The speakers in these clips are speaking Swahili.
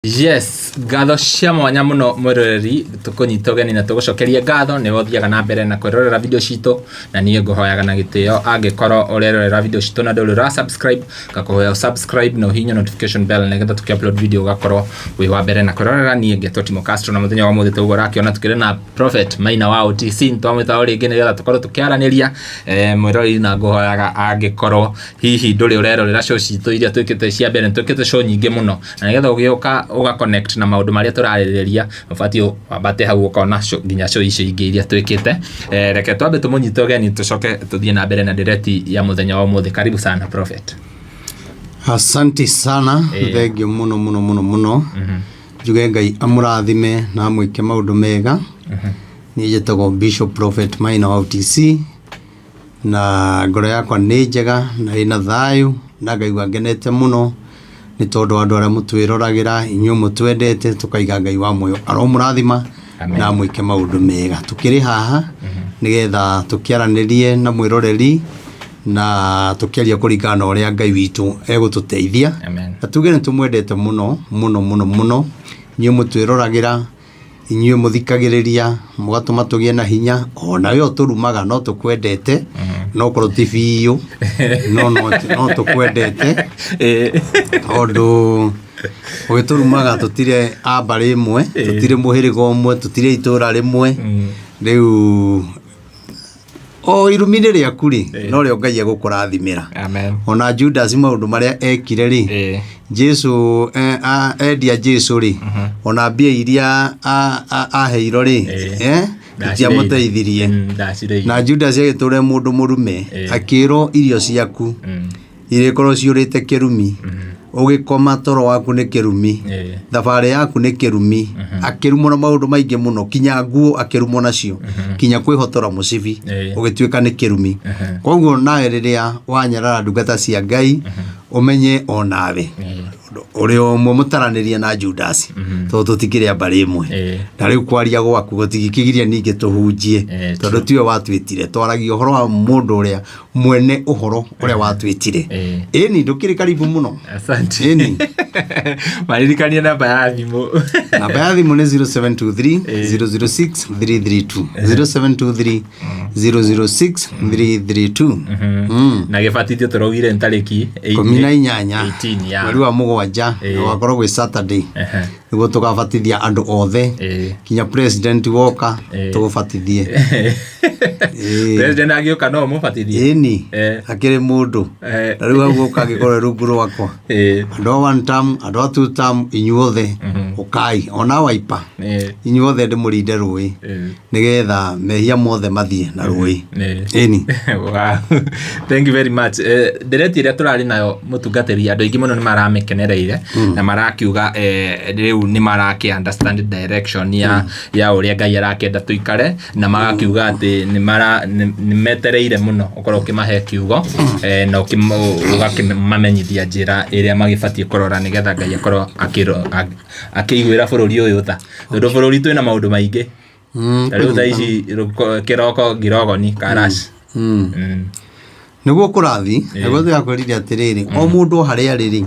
Yes, ngatho cia mwanya muno mwiroreri tukunyita ugeni na tugucokeria ngatho ni wothiaga na mbere na kwirorera video citu na nie nguhoyaga na gitio angikorwo urerorera video citu na nduri subscribe ngakuhoya subscribe na uhinyo notification bell nigetha tukiupload video ugakorwo wi wa mbere na kwirorera nie ngetwo Timo Castro na muthenya wa muthi tugo rakiona tukire na Prophet Maina wa OTC ntwamwita uri ngi nigetha tukorwo tukiaraniria mwiroreri na nguhoyaga angikorwo hihi nduri urerorera show citu iria twikite cia mbere twikite show nyingi muno na nigetha ugiuka uga connect na maundu maria turaririria ubatio wambate hau ukona nginya show icio ingi iria twikite reke twambe tumunyite ugeni tucoke tuthie na mbere na direct ya muthenya wa muthi. Karibu sana Prophet. Asante sana thengio muno njuge Ngai amurathime na amwike maundu mega. Ni njetago Bishop Prophet Maina wa OTC na ngoro yakwa ni njega na ina thayu na ngaigua ngenete muno ni tondu andu aria mutwirораgira inyu mutwendete tukaiga Ngai wa moyo aromurathima na amwike maundu mega. Tukiri haha nigetha tukiaranirie na mwiroreri na tukiaria kuringana uria Ngai witu egututeithia. Atuge ni tumwendete muno inyu mutwirораgira inyu muthikagiriria mugatuma tugie na hinya ona yo turumaga no tukwendete no koro TV yo no tukwendete ondo ogiturumaga tutire abari imwe tutire muhirigo umwe tutire itura rimwe riu irumire ria kuri no rio Ngai egukurathimira. Amen. Ona Judas maundu maria ekire ri Jesu endia Jesu ri ona mbia iria aheiro ri tia muteithirie na Judas agiture mundu murume akiro irio ciaku irikorwo ciurite kirumi ugikoma toro waku ni kirumi thabari yaku ni kirumi akirumwo na maundu maingi muno kinya nguo akirumwo nacio kinya kwihotora mucibi ugituika ni kirumi. Koguo nawe riria wanyarara ndungata cia Ngai umenye onawe uri omwe mutaraniria na Judas to tutikire mbari imwe na riu kwaria gwaku gutigikigiria ningi tuhunjie tondu tiwe watwitire twaragia uhoro wa mundu uria mwene uhoro uria watwitire ni ndukiri karibu muno. Asante. Maririkania namba ya thimu. Namba ya thimu ni 0723 006 332 0723 006 332 na gibatithio turogire ntariki 18 mweri wa mugwanja wakorwo gwi Saturday niguo tugabatithia andu othe kinya president woka tugubatithie president agioka no mubatithie ni akiri mundu na riu aguo kagikorwo rungu rwakwa andu one term andu two term inyuothe ukai ona waipa inyuothe ndimurinde rui nigetha mehia mothe mathie na rui ni. Wow, thank you very much. Direct ira turari nayo mutungatiri andu ingi muno ni maramekenereire na marakiuga riu ni maraki understand direction ya uria Ngai arakenda tuikare na magakiuga ati ni metereire muno ukorwo kimahe kiugo na ukimamenyithia njira iria magibatie kurora nigetha Ngai akorwo akiguira bururi uyu ta tondu bururi twina maundu maingi riu tha ici kiroko ngirogoni karash niguo kurathi niguo tuyakwirire atiriri o mundu haria riri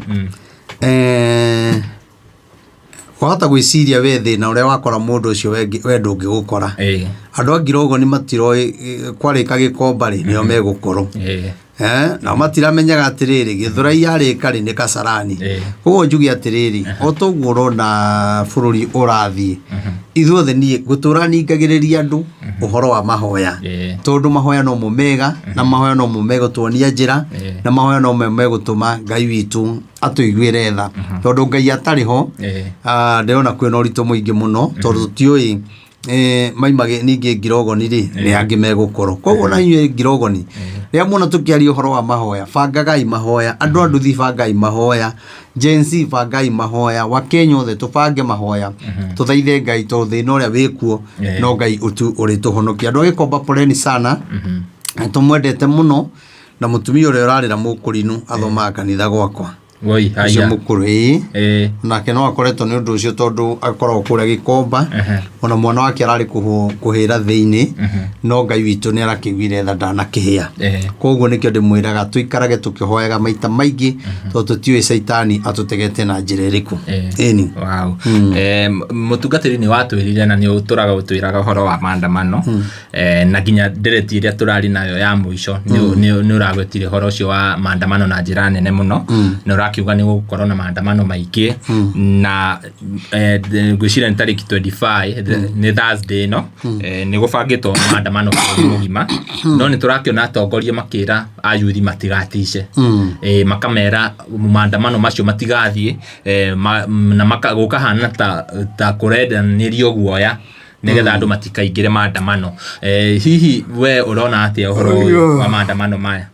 wahota gwiciria we thina uria wakora mundu ucio we ndungigukora andu angirogo ni matiroi kwarika gikomba ri nio megukorwo na matiramenyaga atiriri githurai yarika ri ni kasarani koguo njugi atiriri otoguo urona bururi urathie ithuothe nie gutura ningagiriria andu uhoro wa mahoya tondu mahoya no mumega na mahoya no mumega tuonia njira na mahoya no megutuma Ngai witu atuiguire tha tondu Ngai atariho ndirona kwina uritu muingi muno tondu tioi maimage ningi ngirogoni ri ni angi megukorwo koguo na inyue ngirogoni ria muno tukiaria uhoro wa mahoya bangagai mahoya andu nduthi bangai mahoya jensi bangai mahoya wa Kenya othe tubange mahoya tuthaithe Ngai to thina uria wikuo no Ngai utu uri tuhonokia andu agikomba poleni sana tumwendete muno na mutumia uria urarira mukurinu athomaga kanitha gwakwa Woi haya mukuru nake no akoretwo ni undu ucio tondu akorwo kuria Gikomba ona mwana wake arari kuhira thiini no Ngai witu ni arakigwire tha ndanakihia koguo nikio ndimwiraga tuikarage tukihoyaga maita maingi tondu tutiwe Saitani atutegete na njira iriku eni wow mutungatiri ni watwirire na ni uturaga utwiraga horo wa maandamano na ginya ndireti iria turari nayo ya muico ni uragwetire horo ucio wa maandamano na njira nene muno ni urakiuga ni gukorwo na maandamano maingi na gwicira ni tariki 25 ni Thursday no ni gubangitwo maandamano mugima no ni turakiona atongoria makira ayuthi matigatice makamera maandamano macio matigathie na makagukahana ta kurendanirio guoya nigetha andu matikaingire maandamano hihi we urona atia uhoro wa maandamano maya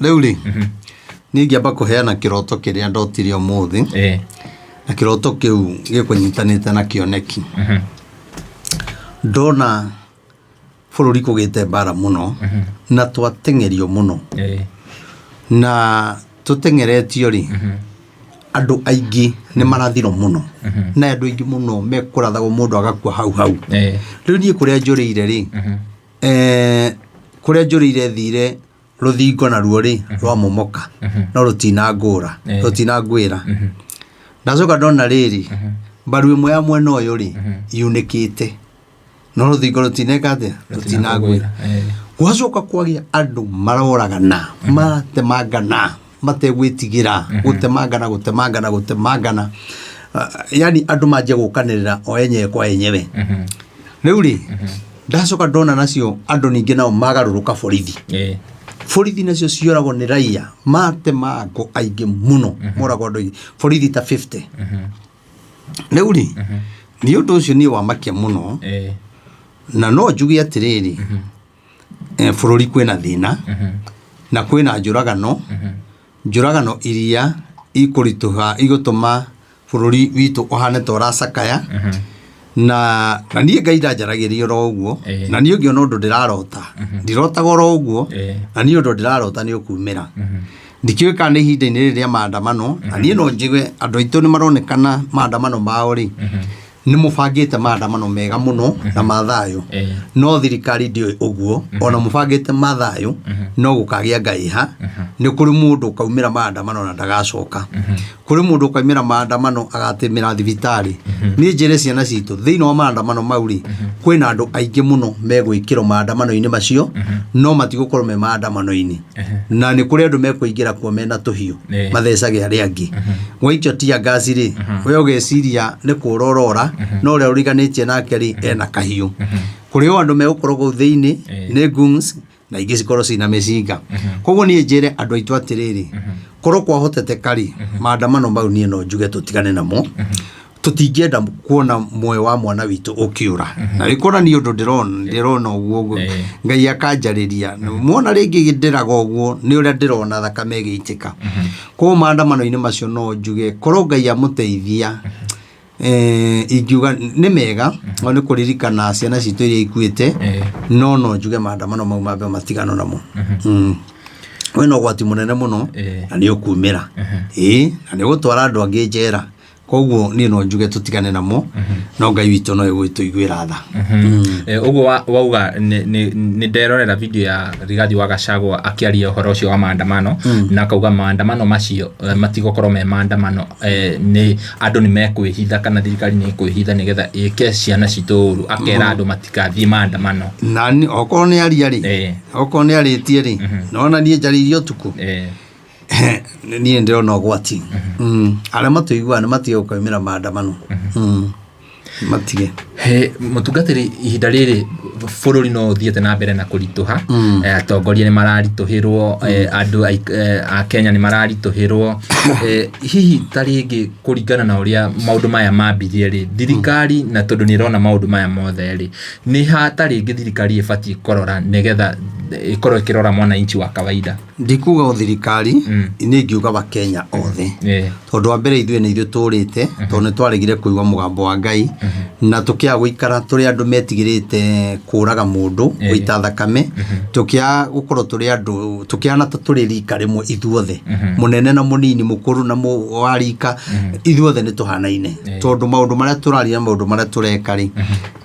leuli ni ngiamba kuheana kiroto kiria ndotire umuthi na kiroto kiu gikunyitanite na kioneki ndona bururi kugite bara muno na twatengerio muno na tutengeretio ri andu aingi ni marathiro muno na andu aingi muno mekurathagwo mundu agakua hau riu nie kuria njurire ri kuria njurire thire ruthingo na ruo ri rwa momoka no rutinangwira ndacoka ndona riri mbaru imwe ya mwena uyu ri yunikite no ruthingo rutinangwira gwacoka kwagia andu maroragana matemangana mategwitigira gutemangana yani andu manje gukanirira o enye kwa enyewe riu ri ndacoka ndona nacio andu ningi nao magaruruka borithi nacio cioragwo ni raia matemango aingi muno moragwo andu borithi ta 50 riu ri ni undu ucio ni wa makia muno na no njugi atiriri bururi kwina thina na kwina njuragano iria ikurituha igutuma bururi witu ohane tora sakaya na nie Ngai ndanjaragirio ro uguo na nie ngiona undu ndirarota ndirotaga ro uguo na nie undu ndirarota ni ukumira ndikiwe kana ihinda-ini riria maandamano na nie no njigue andu aitu ni maronekana maandamano mao ri ni mubangite maandamano mega muno na mathayo no thirikari ndio uguo ona mubangite mathayo no gukagia ngaiha ni kuri mundu kaumira maandamano na ndagacoka kuri mundu kaumira maandamano agatimira thibitari ni njire ciana citu thiini wa maandamano mauri kwina andu aingi muno megwikiro maandamano-ini macio no matigukorwo me maandamano-ini na ni kuri andu mekuingira kuo mena tuhiu mathecage aria angi gwaikio tia ngasi ri we ugeciria ni kurorora no ria uriganitie nake ri ena kahiu kuri andu megukorwo thiini ni guns na ingi cikorwo cina micinga koguo nie njire andu aitu atiriri korwo kwahotete kari maandamano mau nie no njuge tutigane namo tutingienda kuona moyo wa mwana witu ukiura na rikona ni undu ndirona uguo Ngai akanjariria muona ringi ndiraga uguo ni uria ndirona thakame giitika ko maandamano-ini macio no njuge korwo Ngai amuteithia ingiuga ni mega oni kuririkana ciana citu iria ikuite no njuge maandamano mau mambe matigano namo wena gwati munene muno na ni ukumira na ni gutwara andu angi njera koguo ni no njuge tutigane namo no Ngai witu no egwituiguira tha uguo wauga ni nderorera video ya Rigathi wa Gachagua akiaria uhoro ucio wa maandamano na kauga maandamano macio matigokorwo me maandamano ni andu ni mekwihitha kana thirikari ni kwihitha nigetha ike ciana citu akera andu matikathie maandamano nani okorwo ni aria ri okorwo ni aritie ri nona nie njaririo tuku nie ndirona ugwati aria matuigua ni matige gukaumira maandamano matige mutungatiri ihinda riri bururi no thiete na mbere na kurituha atongoria ni mararituhirwo andu a Kenya ni mararituhirwo hihi taringi kuringana na uria maundu maya mambirie ri thirikari na tondu ni rona maundu maya mothe ri ni ha taringi thirikari ibati korora nigetha ikorwo ikirora mwananchi wa kawaida ndikuga thirikari ni ngiuga ba Kenya othe tondu wa mbere ithuĩ ni ithuĩ tũrĩte tondu ni twaregire kuigwa mugambo wa Ngai na tukia guikara turi andu metigirite kuraga mundu guita thakame tukia gukorwo turi andu tukiana ta turi rika rimwe ithuothe munene na munini mukuru na warika ithuothe ni tuhanaine tondu maundu maria turaria maundu maria tureka ri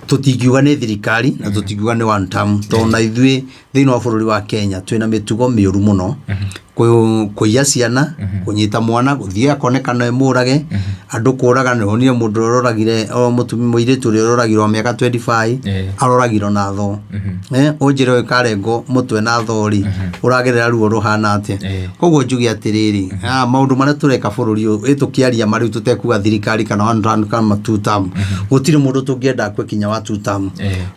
tutingiuga ni thirikari na tutingiuga ni one term tona ithui thiini wa bururi wa Kenya twina mitugo miuru muno kuiya ciana kunyita mwana guthie akonekana emurage andu kuraga ni honire mundu roragire mutumi muiritu roragirwo miaka 25 aroragirwo na tho unjire karengo mutwe na thori uragerera ruo ruhana atia koguo njugi atiriri maundu maria tureka bururi uyu tukiaria mari tutekuga thirikari kana one term kana two term gutire mundu tungienda kwekinya wa two term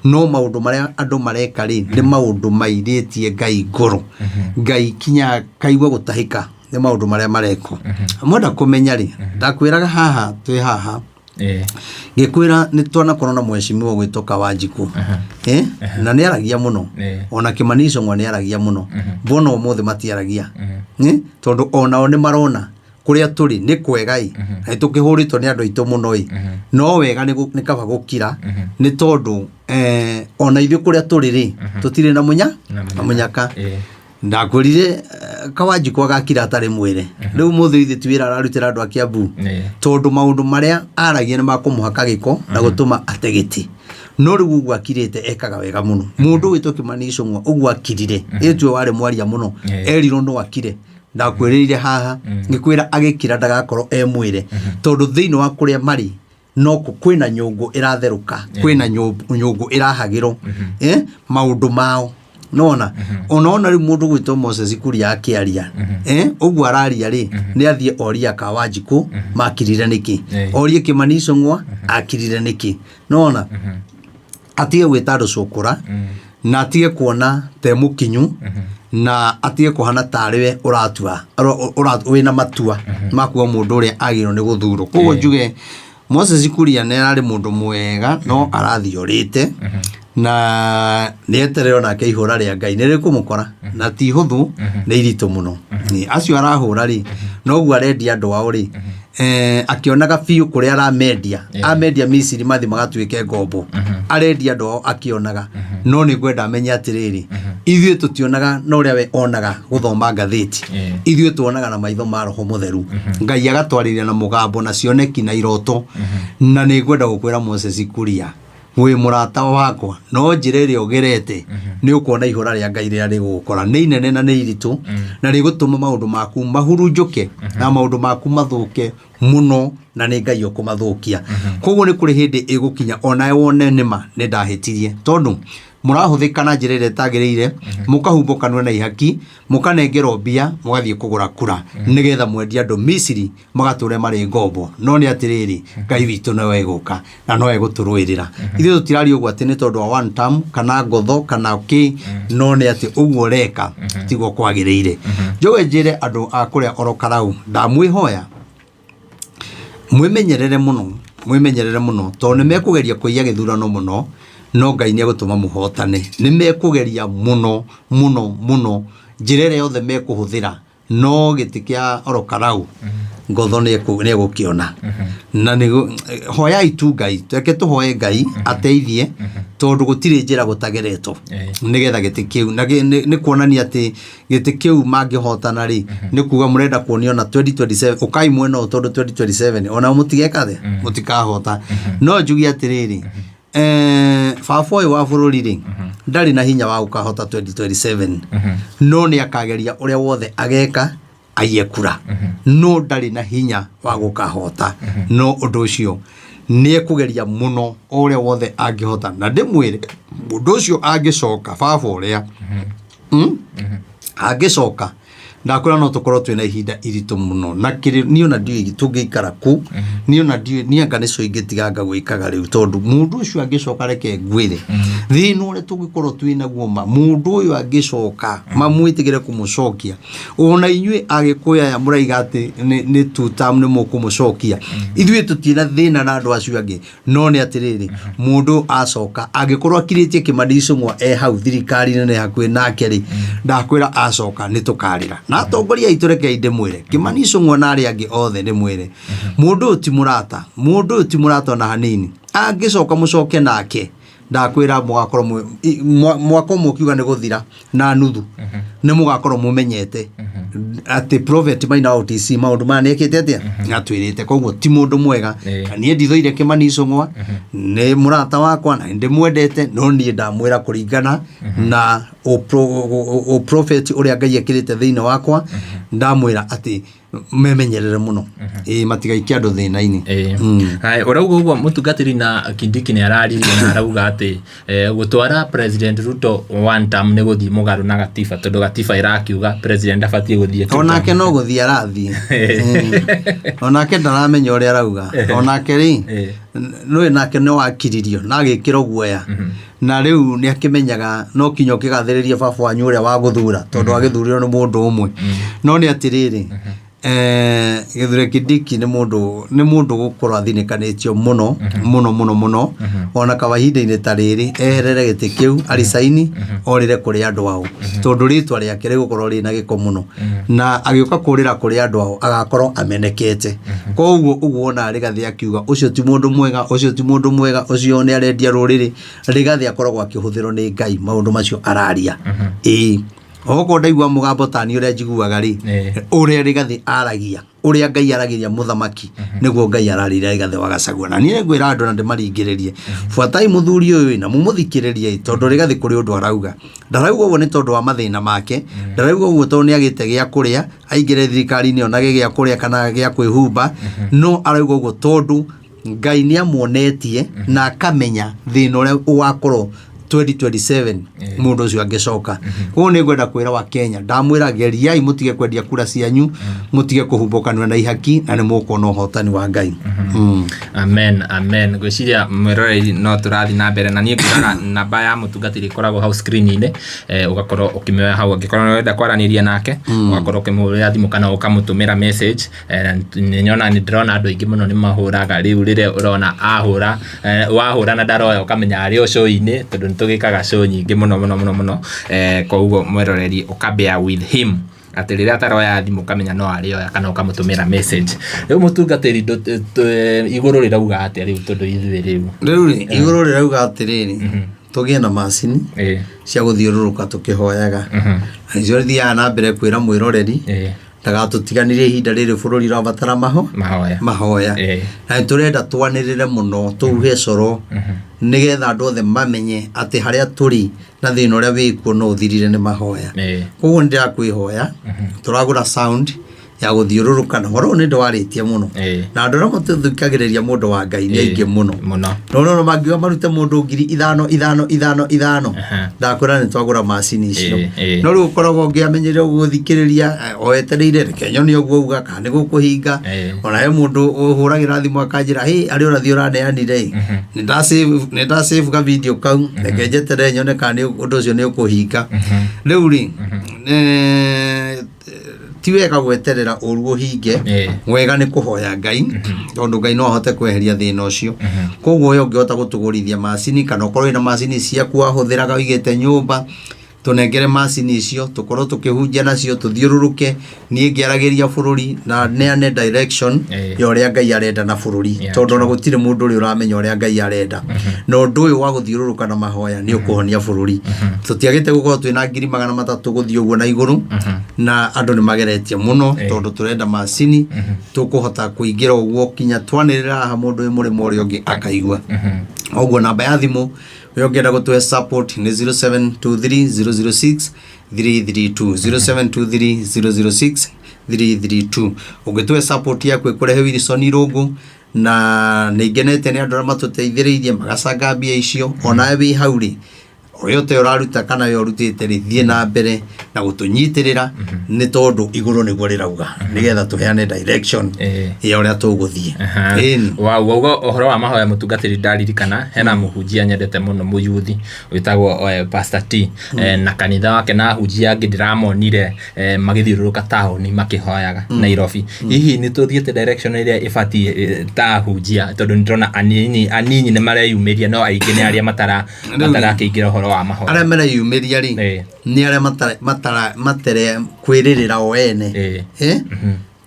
no maundu maria andu mareka ri ni maundu mairitie Ngai ngoro Ngai kinya kaigwa gutahika ni maundu maria mareko mwenda kumenya ri ndakwiraga haha twi haha ngikwira ni twana korona mweshimiwa gwitoka Wanjiku na ni aragia muno ona Kimaniso ngwa ni aragia muno bona omothe matiaragia tondu ona ni marona kuria turi ni kwegai na tukihuritwo ni andu aitu muno no wega ni kaba gukira ni tondu ona ithu kuria turi ri tutire na munyaka ndakurire Kawanjiku agakira atari mwire riu muthe ithe twira ararutira andu a Kiambu tondu maundu maria aragia ni makumuhaka giko na gutuma ategeti no riu ugu akirite ekaga wega muno mundu witwo Kimaniso ngwa ugu akirire etwe wari mwaria muno eriro ndo akire ndakwirire haha ngikwira agikira ndagakorwo mwire tondu thiini wa kuria mari no kwina nyungu iratheruka kwina nyungu irahagiro maundu mao nona ona ri mundu gwitwo Moses Kuria akiaria ugu araria ri ni athie oria Kawanjiku makirire niki orie Kimaniso ngwa akirire niki nona atie gwita rucukura na atie kuona te mukinyu na atie kuhana tariwe uratua wina matua makuo mundu uria agiro ni guthuro koguo njuge Moses Kuria ne ari mundu mwega no arathiorite na nieterero na keihura ria Ngai nire kumukora na ti huthu ni iritu muno ni acio arahura ri no gu arendia andu ao ri akionaga fiu kuria amedia Misiri mathi magatuike ngombo arendia andu ao akionaga no ni gwenda amenye atiriri ithuĩ tutionaga no ria we onaga guthoma ngathĩti ithuĩ tuonaga na maitho ma Roho Mutheru Ngai agatwarĩria na mugambo na cioneki na iroto na ni gwenda gukwira Moses Kuria we murata wakwa no njire ri ogerete ni ukona ihura ria Ngai ria rigukora ni inene na ni iritu na rigutuma maundu maku mahurunjuke na maundu maku mathuke muno na ni Ngai ukumathukia koguo ni kuri hindi igukinya ona wone nima ni ndahitirie tondu murahuthika na njira ire tagirire mukahumbukanwa na ihaki mukanengerwo mbia mugathie kugura kura nigetha mwendia andu Misiri magature mari ngombo no ni atiriri Ngai witu no eguka na no eguturwirira ithu tutirari ugu ati ni tondu wa one term kana ngotho kana no ni ati uguo reka tiguo kwagirire njoge njire andu a kuria orokarau ndamwihoya mwimenyerere muno tondu mekugeria kuiya githurano muno no Ngai ni agutuma muhotane ni mekugeria muno njira ria yothe mekuhuthira no gitikia orokarau ngotho ni egukiona na ni hoya tu Ngai tweke tuhoye Ngai ateithie tondu gutire njira gutageretwo nigetha gitikiu na ni kuonania ati gitikiu mangihotana ri ni kuga murenda kuonio na 2027 ukai mweno tondu 2027 ona mutigeka the mutikahota no njugi atiriri Fafoi wa bururi ri ndari na hinya wa ukahota 2027 no ni akageria uria wothe ageka ayekura no ndari na hinya wa gukahota no undu ucio ni ekugeria muno uria wothe angihota na ndimwire undu ucio angicoka baba uria angicoka ndakura no tukorwo twina ihinda iritu muno na kiri niona ndiu tungiikara ku niona ndiu nianga nico ingitiganga gwikaga riu tondu mundu ucio angicoka reke ngwire thino ri tungikorwo twina guoma mundu uyu angicoka mamwitigire kumucokia ona inyue agikuya ya muraiga ati ni two term ni mukumucokia ithuĩ tutina thina na andu acio angi no ni atiriri mundu acoka angikorwo akiritie Kimaniso ngwa hau thirikari nene hakuĩ nake ri ndakwira acoka ni tukarira na atongoria itu reke inde mwire Kimaniso ngwa na ari angi othe ni mwire mundu ti murata na hanini angicoka mucoke nake ndakwira mugakorwo mwaka umwe ukiuga ni guthira na nuthu ni mugakorwo mumenyete ati Prophet Maina OTC maundu mane ekete atia atwirite koguo ti mundu mwega nie ndithoire Kimani Icung'wa ni murata wakwa na ndimwendete no nie ndamwira kuringana na o prophet uria Ngai ekirite thiini wakwa ndamwira ati memenyerere muno matigaikia andu thina-ini hai urauga uguo mutungatiri na Kindiki ni araririe na arauga ati gutwara President Ruto one term ni guthii mugaru na gatiba tondu gatiba irakiuga president abatie guthii onake no guthii arathii onake ndaramenya uria arauga onake ri no nake no akiririo na agikira guoya na riu ni akimenyaga no kinyo kigathiririe baba wanyu uria wa guthura tondu agithurirwo ni mundu umwe no ni atiriri Githure Kindiki ni mundu gukora thinikanitio muno ona kawahinda-ini ta riri eherere giti kiu arisaini orire kuri andu ao tondu ritwa riake rigukorwo rina giko muno na agioka kurira kuri andu ao agakorwo amenekete koguo uguona Rigathi akiuga ucio ti mundu mwega ucio ni arendia ruriri Rigathi akoragwo akihuthirwo ni Ngai maundu macio araria oko ndaigua mugambo tani uria njiguaga ri uria Rigathi aragia uria Ngai aragiria muthamaki niguo Ngai ararira Rigathi wa Gachagua na nie ngwira andu na ndimaringiririe fuatai muthuri uyu na mumuthikiririe tondu Rigathi kuri undu arauga ndarauga uguo ni tondu wa mathina make ndarauga uguo tondu ni agite gia kuria aingire thirikari-ini onage gia kuria kana gia kwihumba no arauga uguo tondu Ngai ni amuonetie na akamenya thina uria ugakorwo 2027 mundu ucio angicoka ko ni ngwenda kwira wa Kenya ndamwira geriai mutige kwendia kura cianyu mutige kuhumbukanwa na ihaki na ni mukuona uhotani wa Ngai amen gwiciria mwiroreri no turathi na mbere na nie ngiraga namba ya mutungatiri koragwo hau screen-ini ugakorwo ukimioya hau angikorwo no wenda kwaraniria nake ugakorwo ukimurira thimu kana ukamutumira message nyona ni ndrona andu aingi muno ni mahuraga riu rire urona ahura wahura na ndaroya ukamenya ari o show-ini tondu tugikaga show nyingi muno koguo mwiroreri ukabea with him ati rira ataroya thimu kamenya no arioya kana ukamutumira message riu mutungatiri iguru rirauga ati riu tondu ithui riu iguru rirauga ati riri tugie na macini cia guthiururuka tukihoyaga na icio thia na mbere kwira mwiroreri ndagatutiganirie ihinda riri bururi rabatara mahoya na turenda twanirire muno tuuge coro nigetha andu othe mamenye ati haria turi na thina uria wikuo no uthirire ni mahoya koguo ndira kwihoya turagura sound ya guthiururuka na horo ni ndwaritie muno na andu ra mututhikagiriria mundu wa Ngai ni aingi muno no magiwa marute mundu 5,000 ndakwira ni twagura macini icio no riu ukoragwo ngiamenyire guthikiriria oetereire Kenya ni uguo uga kana ni gukuhinga ona he mundu uhuragira thimu akanjira ari urathi uraneanire ni nda save ka video kau ngejetere nyone kana undu ucio ni ukuhinga riu ri tiweka gweterera uruo hinge wega ni kuhoya Ngai tondu Ngai no ahote kweheria thina ucio koguo yo ngihota gutugurithia macini kana ukorwo ina macini ciaku ahuthiraga wigite nyumba tunengere macini icio tukorwo tukihunjia nacio tuthiururuke nie ngiaragiria bururi na neane direction ya uria Ngai arenda na bururi tondu na gutire mundu uri uramenya uria Ngai arenda no ndu uyu wa guthiururuka na mahoya ni ukuhonia bururi tutiagite gukorwo twina 300 guthii uguo na iguru na andu ni mageretie muno tondu turenda macini tukuhota kuingira uguo kinya twanirira ha mundu muri mori ungi akaigua uguo namba ya thimu yongera gutwe support ni 0723 006 332 0723 006 ugitwe support yakwe kurehe Wilson Irungu na nigenete ni andu matuteithiririe magacanga mbia icio ona wi hauri oyote uraruta kana yo rutite rithie na mbere na gutunyitirira ni tondu iguru ni gurirauga nigetha tuheane direction ya uria tuguthie ugo ohoro wa mahoya mutungatiri ndaririkana hena muhunjia nyendete muno muyuthi witagwo Pastor T na kanitha wake na hunjia angi ndiramonire magithiururuka tauni makihoyaga Nairobi hihi ni tuthiete direction iria ifati ta hunjia tondu ndrona anini ni mareyumiria no aingi ni aria matara kiingira ohoro wa mahoya ara mera yumiria ri ni ara matere kwiririra o ene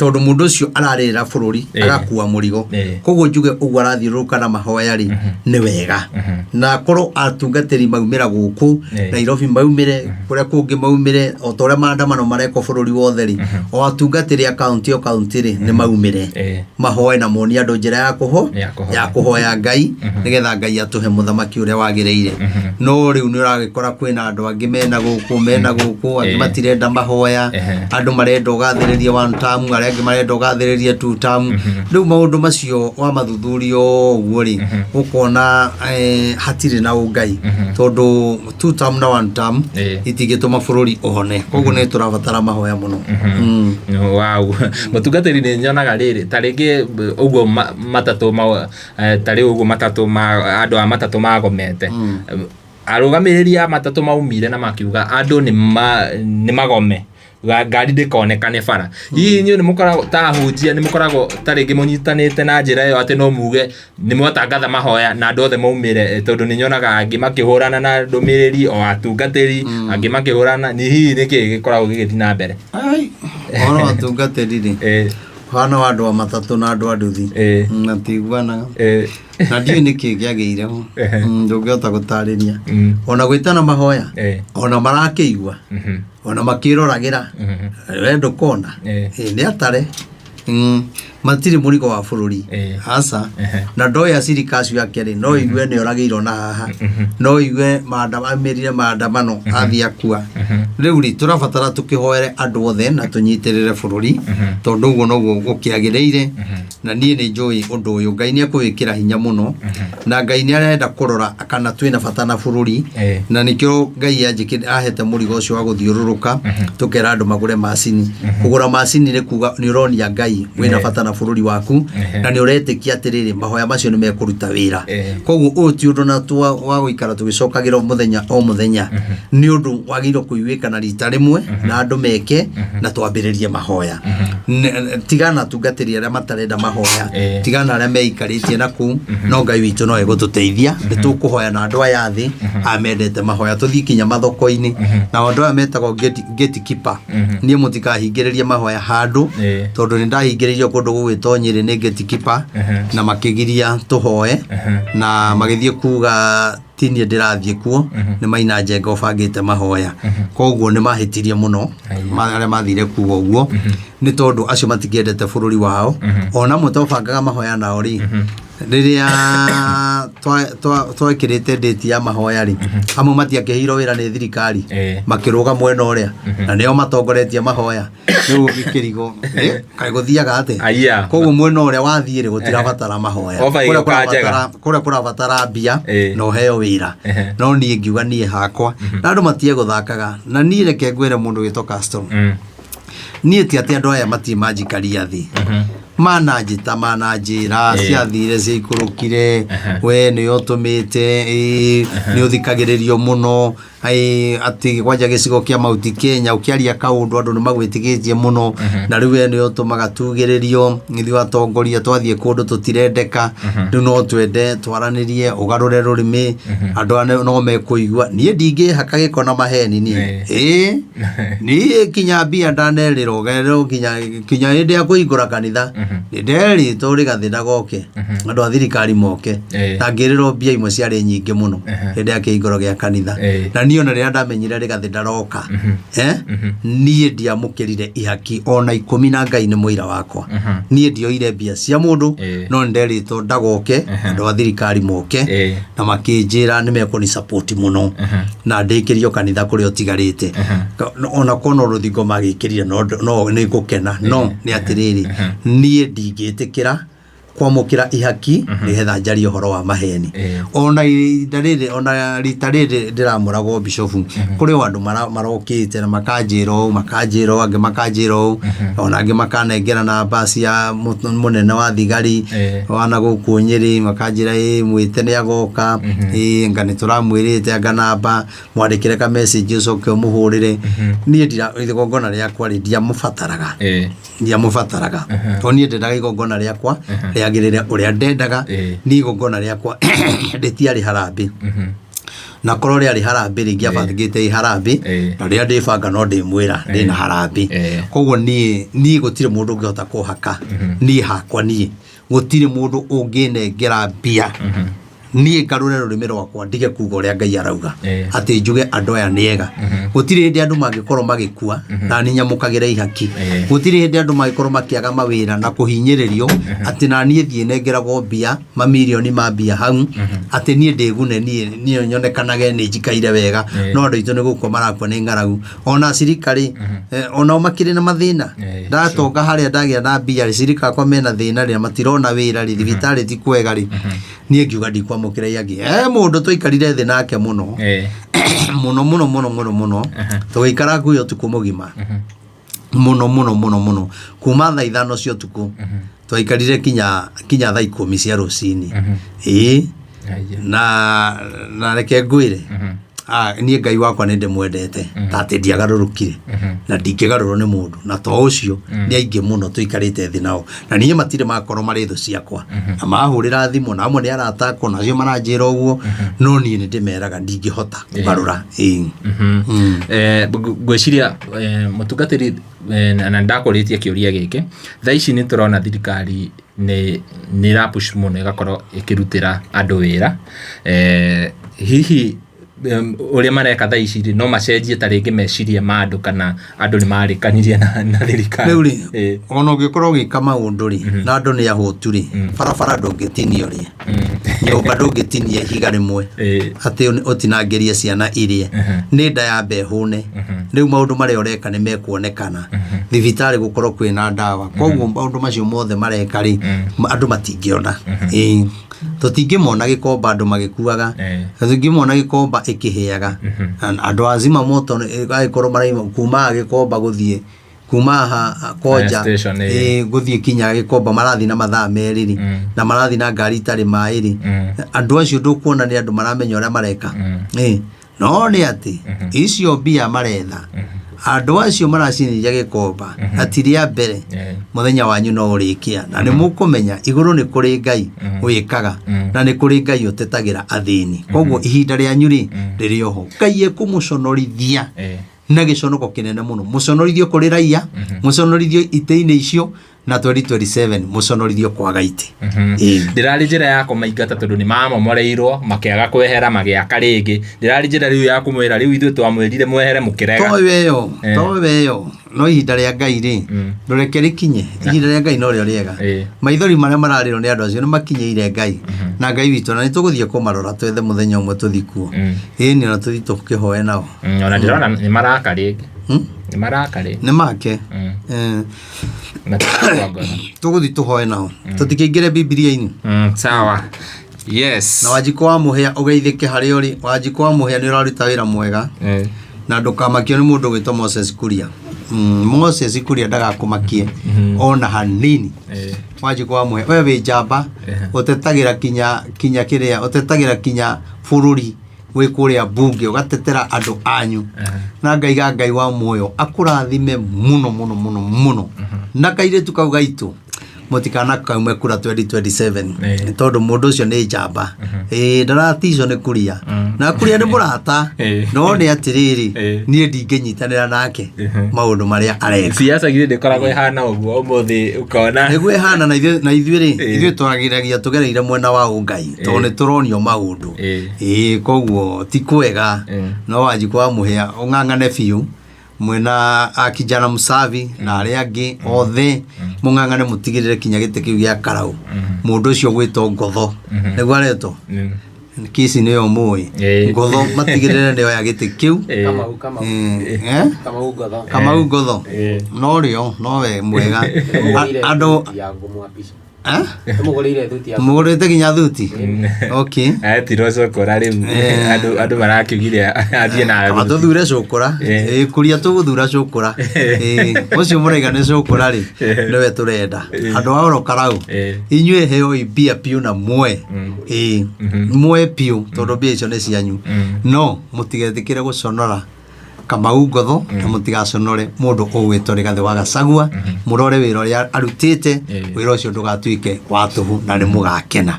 tondu mundu ucio ararira bururi agakua murigo koguo njuge uguo arathiuruka na mahoya ri ni wega na korwo atungatiri maumira guku Nairobi maumire kuria kungi maumire o tore maandamano mareko bururi wothe ri o atungatiri akaunti ri ni maumire mahoya na moni andu njira ya kuhoya Ngai nigetha Ngai atuhe muthamaki uria wagireire no riu ni uragikora kwina andu angi mena guku angi matirenda mahoya andu marenda ugathiririe one term aria marenda ugathiririe two term riu maundu macio wa mathuthurio uguo ri ukona hatire na Ngai tondu two term na one term itigituma bururi uhone koguo ni turabatara mahoya muno wow mutungatiri ni nyonaga riri taringi uguo matatu tari uguo matatu ma andu a matatu magomete arugamiria matatu maumire na makiuga andu ni magome ngari ndikonekane bara hihi nyu ni mukora ta hunjia ni mukoragwo taringi munyitanite na njira yo ati no muge ni mwatangatha mahoya na andu othe maumire tondu ni nyonaga angi makihurana na ndumiriri o atungatiri angi makihurana ni hihi niki gikoragwo gigithii na mbere ono atungatiri ri hana wandu wa matatu na andu anduthi na tiguana na ndiye niki giageire ndungihota gutariria ona gwitana mahoya ona marakiigua ona makiroragira wendo kona ni atare matiri murigo wa bururi asa na ndoya sirikacio yake ri no igwe ni oragirwo na haha no igwe maandamano athiakua riu ri turabatara tukihoere andu othe na tunyitirire bururi tondu uguo no gukiagireire na nie ni njui undu uyu Ngai ni akuwikira hinya muno na Ngai ni arenda kurora kana twina bata na bururi na nikio Ngai ahete murigo ucio wa guthiururuka tukera andu magure macini kugura macini ni kuga ni uronia Ngai wina bata na bururi waku na ni uretikia atiriri mahoya macio ni mekuruta wira koguo uti undu na twa wa guikara tugicokagira muthenya o muthenya ni undu wagiro kuiwika na rita rimwe na andu meke na twambiririe mahoya tigana tungatiri aria matarenda mahoya tigana aria meikaritie naku no Ngai witu no egututeithia nitukuhoya na andu aya thi amendete mahoya tuthii kinya mathoko-ini na andu aya metagwo gatekeeper nie mutikahingiririe mahoya handu tondu ni ndahingiririo kundu gugitonyire ni gatekeeper na makigiria tuhoe na magithie kuga tinie ndirathie kuo ni maina njenga ubangite mahoya koguo ni mahitirie muno aria mathire kuga uguo ni tondu acio matikiendete bururi wao ona mutobangaga mahoya nao ri riria twekirite date ya mahoya ri amwe matiakehiro wira ni thirikari makiruga mwena uria na nio matongoretie mahoya riu ikirigo kai guthiaga ate koguo mwena uria wathie ri gutirabatara mahoya kuria kurabatara mbia no heo wira no nie ngiuga nie hakwa na andu matie guthakaga na nie reke ngwire mundu gito custom nie ti ati andu aya mati magikaria thi manajita manajira ciathire ciikurukire we ni utumite ni uthikagiririo muno ati kwanja gicigo kia Mount Kenya ukiaria kaundu andu ni magwitigitie muno na riu we ni utumaga tugiririo nithi watongoria twathie kundu tutirendeka riu no twende twaranirie ugarure rurimi andu no mekuigua nie ndingi haka giko na maheni nie ni kinya mbia ndanerirwo gerero kinya hindi ya kuingura kanitha nderi turi gathina goke andu a thirikari moke na ngiriro mbia imwe ciari nyingi muno hindi ya kiinguro gia kanitha na niyo na ria ndamenyire rigathina roka nie ndiamukirire ihaki ona 10 na Ngai ni muira wakwa nie ndioire mbia cia mundu no nderi to ndagoke andu a thirikari moke na makinjira ni mekoni support muno na ndikirio kanitha kuri otigarite ona kono ruthingo magikirire no ni gukena no ni atiriri nie ndingitikira kwamukira ihaki nigetha njari uhoro wa maheni ona ndarire ona ritarire ndiramurago bishofu kuri wandu marokite na makajiro ange makajiro ona ange makanengera na basi ya munene wa thigari wana gukunyiri makajira mwite ni agoka ngani turamwirite anga namba mwandikire ka message ucoke umuhurire nie ndira igongona riakwa ndiamufataraga toni ndendaga igongona riakwa riagirire uria ndendaga ni igongona riakwa nditiari harambi na korwo rĩarĩ harambĩ rĩngĩ abangĩte harambĩ na rĩrĩa ndĩbanga no ndĩmwĩra ndĩna harambĩ koguo niĩ gũtirĩ mũndũ ũngĩhota kũhaka niĩ hakwa niĩ gũtirĩ mũndũ ũngĩnengera mbia niĩ ngarũre rũrĩmĩ rwakwa ndige kuga ũrĩa Ngai arauga atĩ njuge andũ aya nĩ ega gũtirĩ hĩndĩ andũ mangĩkorwo magĩkua na niĩ nyamũkagĩre ihaki gũtirĩ hĩndĩ andũ mangĩkorwo makĩaga mawĩra na kũhinyĩrĩrio atĩ na niĩ thiĩ nengeragwo mbia mamirioni ma mbia hau atĩ niĩ ndĩgune niĩ nyonekanage nĩ njikaire wega no andũ aitũ nĩ gũkua marakua nĩ ng'aragu ona cirikari onao makĩrĩ na mathĩna ndatonga harĩa ndagĩa na mbia cirika akwa mena thĩna rĩrĩa matirona wĩra thibitarĩ ti kwega niĩ ngiuga ndikwamũkĩra yagi mũndũ tũikarire thĩ nake mũno mũno tũgĩikara nguo ũtukũ mũgima mũno kuma thaa 5 cia ũtukũ twaikarire kinya thaa 10 cia rũcinĩ na reke ngwĩre niĩ Ngai wakwa nĩ ndĩmwendete atĩ ndiagarũrũkire na ndingĩgarũrwo nĩ mũndũ na to ũcio nĩ aingĩ mũno tũikarĩte thĩ nao na niĩ matirĩ makorwo marĩ thũ ciakwa na mahũrĩra thimũ na amwe nĩ aratakwo nacio maranjĩra ũguo no niĩ nĩ ndĩmeraga ndingĩhota kũgarũra ngwĩciria mũtungatĩri na ndakũrĩtie kĩũria gĩkĩ thaa ici nĩ tũrona thirikari nĩ ĩrapush mũno ĩgakorwo ĩkĩrutĩra andũ wĩra hihi ũrĩa mareka thaa ici no macenjie ta rĩngĩ meciria ma andũ kana andũ nĩ marĩkanirie na thirikari rĩu rĩ ona ũngĩkorwo ũgĩka maũndũ rĩ na andũ nĩ ahũtu rĩ barabara ndũngĩtinio rĩ nyũmba ndũngĩtinia ihiga rĩmwe atĩ ũtinangĩrie ciana irie nĩ nda ya mbehũne rĩu maũndũ marĩa ũreka nĩ mekuonekana thibitarĩ gũkorwo kwĩna ndawa koguo maũndũ macio mothe mareka rĩ andũ matingĩona tũtingĩmona gĩkomba andũ magĩkuaga tũtingĩmona gĩkomba ĩkĩhĩaga andũ azima moto agĩkorwo maraima kuma gĩkomba gũthiĩ kuma koja gũthiĩ kinya gĩkomba marathi na mathaa merĩ na marathi na ngari itarĩ maĩ andũ acio ndũkuona nĩ andũ maramenya ũrĩa mareka no nĩ atĩ icio mbia maretha andũ acio maracinĩria gĩkomba atirĩa mbere mũthenya wanyu no ũrĩkia na nĩ mũkũmenya igũrũ nĩ kũrĩ Ngai wĩkaga na nĩ kũrĩ Ngai ũtetagĩra athĩni koguo ihinda rĩanyu rĩrĩ oho Ngai ekũmũconorithia na gĩconoko kĩnene mũno mũconorithio kũrĩ raiya mũconorithio itĩ-inĩ icio na 2027 mũconorithio kwaga itĩ ndĩrarĩ njĩra ya kũmaingata tondũ nĩ mamomoreirwo makĩaga kwehera magĩaka rĩngĩ ndĩrarĩ njĩra rĩu ya kũmwĩra rĩu ithuĩ twamwĩrire mwehere mũkĩrega towe yo no ihinda rĩa Ngai ndũreke rĩkinye ihinda rĩa Ngai no rĩo rĩega maithori marĩa mararĩrwo nĩ andũ acio nĩ makinyĩire Ngai na Ngai witũ na nĩ tũgũthiĩ kũmarora twethe mũthenya ũmwe tũthiĩ kuo nĩ ona tũthiĩ tũkĩhoe nao ona ndĩrona nĩ maraka rĩngĩ nĩ make tũgũthiĩ tũhoe nao tũtikĩingĩre Bibilia-inĩ sawa yes na Wanjikũ wa Mũhĩa ũgeithĩke harĩa ũrĩ Wanjikũ wa Mũhĩa nĩ ũraruta wĩra mwega na ndũkamakio nĩ mũndũ ũgwĩtwo Moses Kuria Moses Kuria ndagakũmakie ona hanini Wanjikũ wa Mũhĩa we wĩ njamba ũtetagĩra kinya kĩrĩa ũtetagĩra kinya bũrũri wĩ kũrĩa bunge ũgatetera andũ anyu na Ngai wa muoyo akũrathime mũno na kairĩtu kau gaitũ mũtikana kaume kura 2027 tondũ mũndũ ũcio nĩ njamba ndaraticwo nĩ Kuria na Kuria nĩ mũrata no nĩ atĩrĩrĩ niĩ ndingĩnyitanĩra nake maũndũ marĩa areka siasa githĩ ndĩkoragwo ĩhana ũguo ũmũthĩ ũkona nĩguo ĩhana na ithuĩ twaragĩragia tũgereire mwena wa Ngai tondũ nĩ tũronio maũndũ koguo ti kwega no Wanjikũ wa Mũhĩa ũng'ang'ane biũ mwena akijana Musavi na arĩa angĩ othe mũng'ang'ane mũtigĩrĩre kinya gĩtĩ kĩu gĩa Karau mũndũ ũcio gwĩtwo Ngotho nĩguo aretwo kisi nĩyo mũĩ Ngotho matigĩrĩre nĩyo ya gĩtĩ kĩu Kamau Ngotho no rĩo nowe mwega andũ mũgũrĩte kinya thuti etirwo cũkũra rĩu andũ marakiugire athiĩ na tũthure cũkũra Kuria tũgũthura cũkũra ũcio mũraiga nĩ cũkũra rĩ nĩwe tũrenda andũ a oro Karau inyuĩ heo mbia piũ na muoe muoe piũ tondũ mbia icio nĩ cianyu no mũtigetĩkĩre gũconora Kamau Ngotho na mutigaconore mundu ugwitwo Rigathi wa Gachagua murore wira uria arutite wira ucio ndugatuike wa tuhu na ni mugakena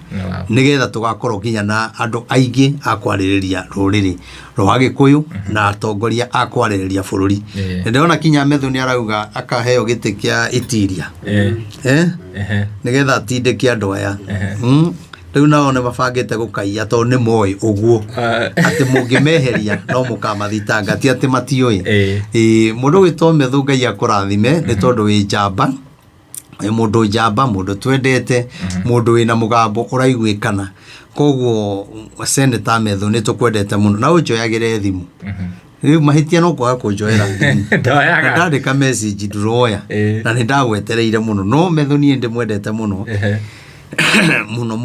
nigetha tugakorwo kinya na andu aingi akwariria ruriri rwa Gikuyu na atongoria akwariria bururi ndiona kinya Methu ni arauga akaheo giti kia Itiria nigetha atindike andu aya riu nao ne mabangite gukaia to ni moi uguo ati mungimeheria no mukamathitanga ti ati matioi mundu witwo Methu Ngai akurathime ni tondu wi njamba mundu njamba mundu twendete mundu wina mugambo uraiguikana koguo Senator Methu ni tukwendete muno na ujoyagire thimu riu mahitia no kwa kunjoera ndoyaga ndandika message nduroya na ni ndagwetereire muno no Methu ni ndi mwendete muno muno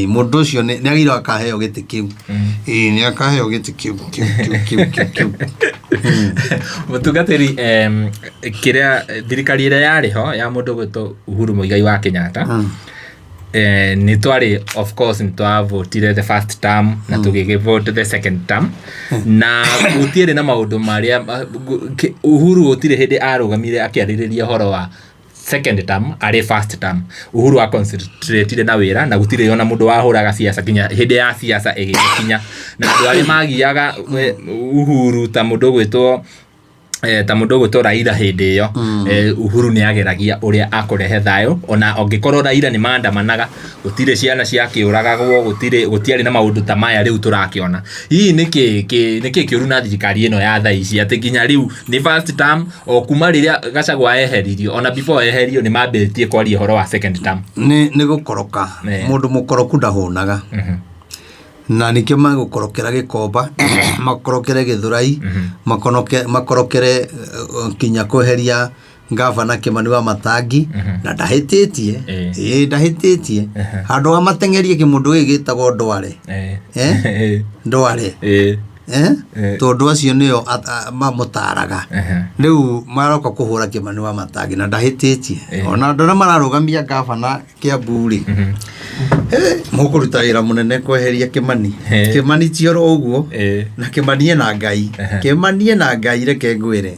mundu ucio ni agire akaheo giti kiu ni akaheo giti kiu mutungatiri kiria thirikari ira yari ho ya mundu gwito Uhuru Muigai wa Kenyatta ni twari of course ni twavotire the first term na tugivote the second term na gutiire na maundu maria Uhuru gutire hindi arugamire akiaririria horo wa second term ari first term Uhuru wa concentrate na wira na gutire yona mundu wahuraga siasa kinya hindi ya siasa igikinya na andu ari magiaga Uhuru ta mundu gwitwo Raila hindi yo Uhuru ni ageragia uria akurehe thayo ona ongikorwo Raila ni maandamanaga gutire ciana cia kiuragagwo gutiari na maundu ta maya riu turakiona hii niki kiuru na thirikari ino ya thaici ati ginya riu ni first term o kuma riria Gachagua eheririo ona before eheririo ni mambiritie kwaria horo wa second term ni gukoroka mundu mukoroku ndahunaga na nikio magukorokera Gikomba makorokere Githurai makorokere kinya kweheria Gavana Kimani wa Matangi na ndahititie ndahititie handu amatengerie kimundu gigitagwo Ndware Ndware tondu acio nio mamutaraga riu maroka kuhura Kimani wa Matangi na ndahititie ona ndona mararugamia Gavana Kiamburi mukuruta wira munene kweheria Kimani tioro uguo na Kimani na Ngai reke ngwire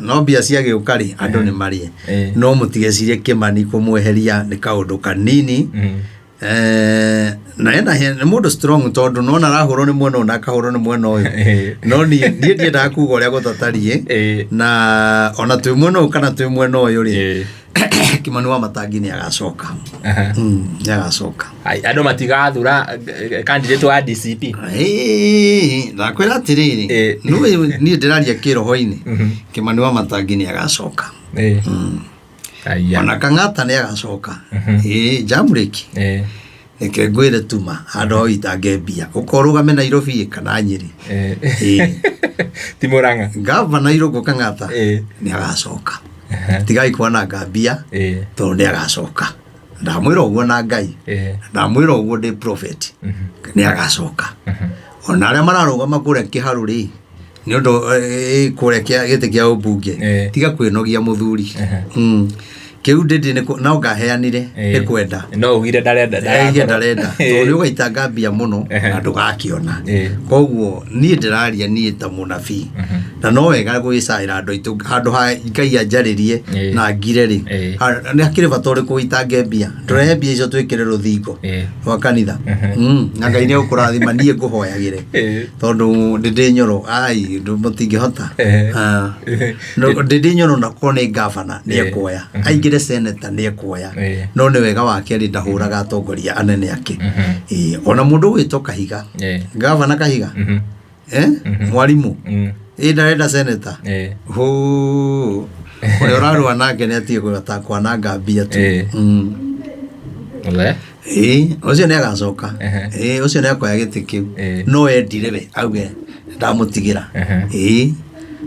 no bia cia giukari andu ni marie no mutigecirie Kimani kumweheria ni kaundu kanini na ena mundu strong tondu nona rahuro ni mwena na kahuro ni mwena uyu no ni ndienda kuga uria gutatarie na ona twi mwena kana twi mwena uyu ri Kimani wa Matangi ni agacoka agacoka andu matigathura candidate wa DCP ndakwira atiriri ni ndiraria kiroho-ini Kimani wa Matangi ni agacoka ona Kang'ata ni agacoka Jamreki eke ngwire tuma andu itange mbia ukorugame Nairobi kana Nyeri ti Murang'a Gavana Irungu Kang'ata ni agacoka tigai kuona ngambia tondu ni agacoka ndamwira uguo na Ngai ndamwira uguo ndi prophet ni agacoka ona aria mararugama kuria kiharu ri ni undu kuria giti kia ubunge tiga kwinogia muthuri kiu ndindi no ngaheanire ni kwenda no ugire ndarenda tondu ugaita ngambia muno na ndugakiona koguo ni ndiraria ni ta munabii na no wega gwicaira andu itu handu ha Ngai anjaririe na ngire ri ni akire batori kuita ngambia ndurehe mbia icio twikire ruthingo wa kanitha na Ngai ni ukurathima nie nguhoyagire tondu ndindi nyoro ai ndu mutingihota no ndindi nyoro na ko ni Gavana ni ekoya aingire Senator ni ekoya no ni wega wake ri ndahuraga atongoria anene ake ona mundu wito Kahiga Gavana Kahiga mwalimu ndarenda Senator uria urarua nake ni atie gwatakwa na ngambia tu ucio ni agacoka ucio ni akoya giti kiu no endire we auge ndamutigira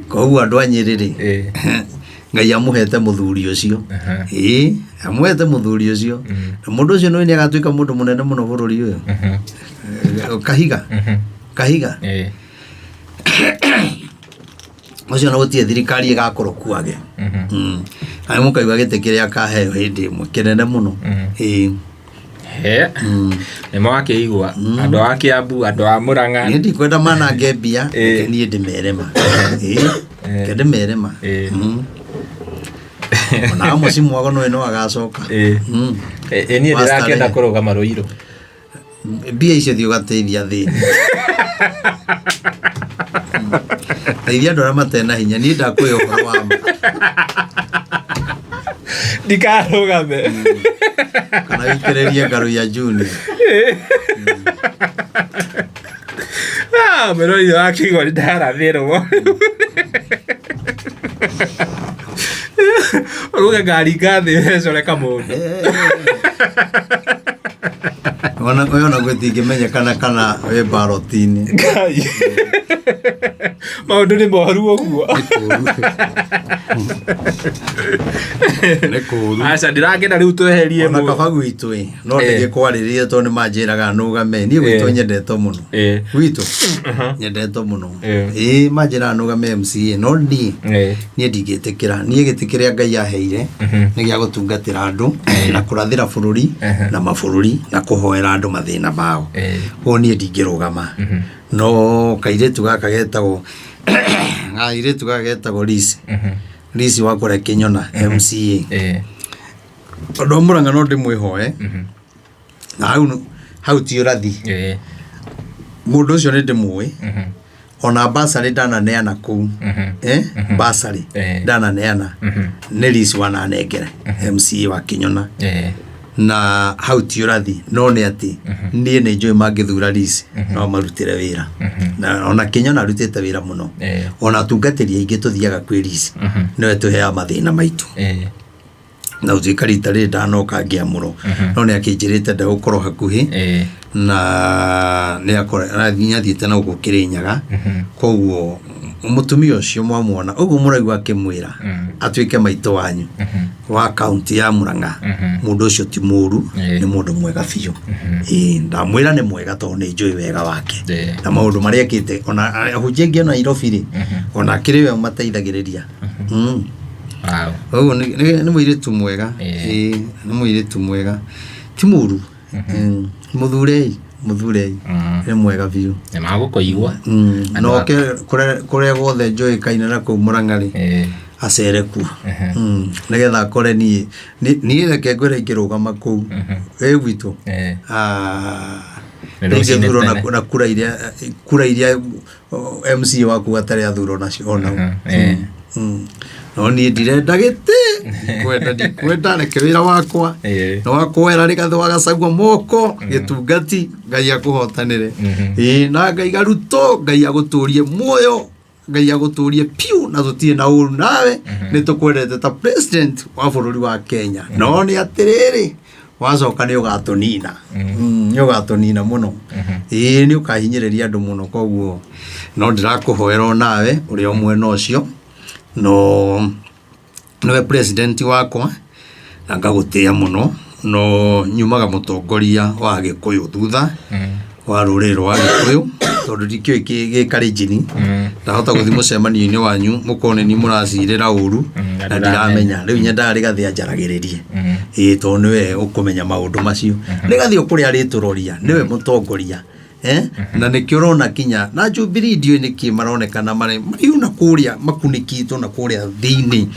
koguo andu a Nyeri ri Ngai amuhete muthuri ucio amuhete muthuri ucio mundu ucio no ni agatuika mundu munene muno bururi uyu Kahiga ucio no gutie thirikari igakorokuage ai mukaigua gite kiria kaheo hindi imwe kinene muno nĩ mwakĩigua andũ a Kĩambu, andũ a Mũrang'a. Niĩ ndikwenda manange mbia, reke niĩ ndĩmerema. Ke ndĩmerema. Ona mũci mwago no agacoka. Niĩ ndĩrakĩenda kũrũgama Rũirũ. Mbia icio thiĩ ũgateithia thĩni. Teithia andũ arĩa matena hinya, niĩ ndakwĩra ũhoro wa ma. Ndikarũgame. Kana wĩkĩrĩrie Ngaruiya Junior. Mũrũri wakĩigua nĩndarathĩrwo. Ũruge ngari ngathĩ wecoreka mũndũ. Ona gwĩtingĩmenyekana kana wĩ baroti-inĩ. Maũndũ nĩ moru ũguo. Nĩ kũũru. Aca ndĩrakĩenda rĩu tweherie ona kaba gwitũ no ndĩgĩkwarĩrĩrie tondũ nĩmanjĩraga nũgame. Niĩ gwitũ nyendetwo mũno. Gwitũ nyendetwo mũno. Manjĩraga nũgame MCA no niĩ ndingĩtĩkĩra. Niĩ gĩtĩ kĩrĩa Ngai aheire nĩ gĩa gũtungatĩra andũ na kũrathĩra bũrũri na mabũrũri na kũhoera andũ mathĩna mao. Ũguo niĩ ndingĩrũgama. No kairĩtu gaka getagwo Lisi wa kũrĩa Kĩnyona MCA. Andũ a Mũrang'a no ndĩmwĩhoe. Na hau ti ũrathi. Mũndũ ũcio nĩ ndĩmũĩ. Ona basarĩ ndananeana kũu. Basarĩ ndananeana. Nĩ Lisi wananengere MCA wa Kĩnyona. Na hau ti ũrathi no nĩ atĩ niĩ nĩ njũĩ mangĩthura Lisi no marutĩre wĩra. Na ona Kĩnyona arutĩte wĩra mũno. Ona atungatĩri aingĩ tũthiaga kwĩ Lisi nĩwe tũheaga mathĩna maitũ. Na ũtuĩka rita rĩrĩ ndanoka ngĩamũrwo no nĩ akĩnjĩrĩte ndegũkorwo hakuhĩ na nĩ athiĩte na gũkũ Kĩrĩnyaga. Koguo mũtumia ũcio mwamwona ũguo mũraigua akĩmwĩra atuĩke maitũ wanyu wa kaunti ya Mũrang'a. Mũndũ ũcio ti mũũru, nĩ mũndũ mwega biũ. Ndamwĩra nĩ mwega tondũ nĩ njũĩ wega wake na maũndũ marĩa ekĩte. Ona ahunjia aingĩ Nairobi ona akĩrĩ we mateithagĩrĩria. Ũguo nĩ mũirĩtu mwega. Nĩ mũirĩtu mwega, ti mũũru. Mũthurei nĩ mwega biũ. Nĩ magũkũigua. Noke kũrĩa guothe njũĩkaine na kũu Mũrang'a acere kuo nĩgetha akore niĩ reke ngwĩre ingĩrũgama kũu gwitũ ndĩngĩthurwo na kura iria MCA waku atarĩ athurwo nacio ona no niĩ ndirenda gĩtĩ ndikwenda reke wĩra wakwa no wakwera rĩgathe wagacagua moko gĩtungati Ngai akũhotanĩre. Na Ngai garutwo, Ngai agũtũrie muoyo, Ngai agũtũrie piu na tũtirĩ na ũru nawe. Nĩ tũkwendete ta president wa bũrũri wa Kenya no nĩ atĩrĩrĩ wacoka nĩ ũgatũnina mũno. Nĩ ũkahinyĩrĩria andũ mũno. Koguo no ndĩrakũhoera nawe ũrĩ o mwena ũcio no nĩwe president wakwa na ngagũtĩa mũno. No nyumaga mũtongoria wa Gĩkũyũ thutha wa rũrĩrĩ rwa Gĩkũyũ tondũ ndikĩũĩ gĩkarĩnjini. Ndahota gũthiĩ mũcemanio-inĩ wanyu mũkorwo nĩ mũracirĩra ũru na ndiramenya. Rĩu nyendaga rĩgathiĩ anjaragĩrĩrie tondũ nĩwe ũkũmenya maũndũ macio. Rĩgathiĩ kũrĩa rĩtũroria nĩwe mũtongoria. Na nĩkĩo ũrona kinya na Jubilee ndiũĩ nĩkĩ maronekana mariuna kũrĩa makunĩkĩtwo na kũrĩa thĩinĩ.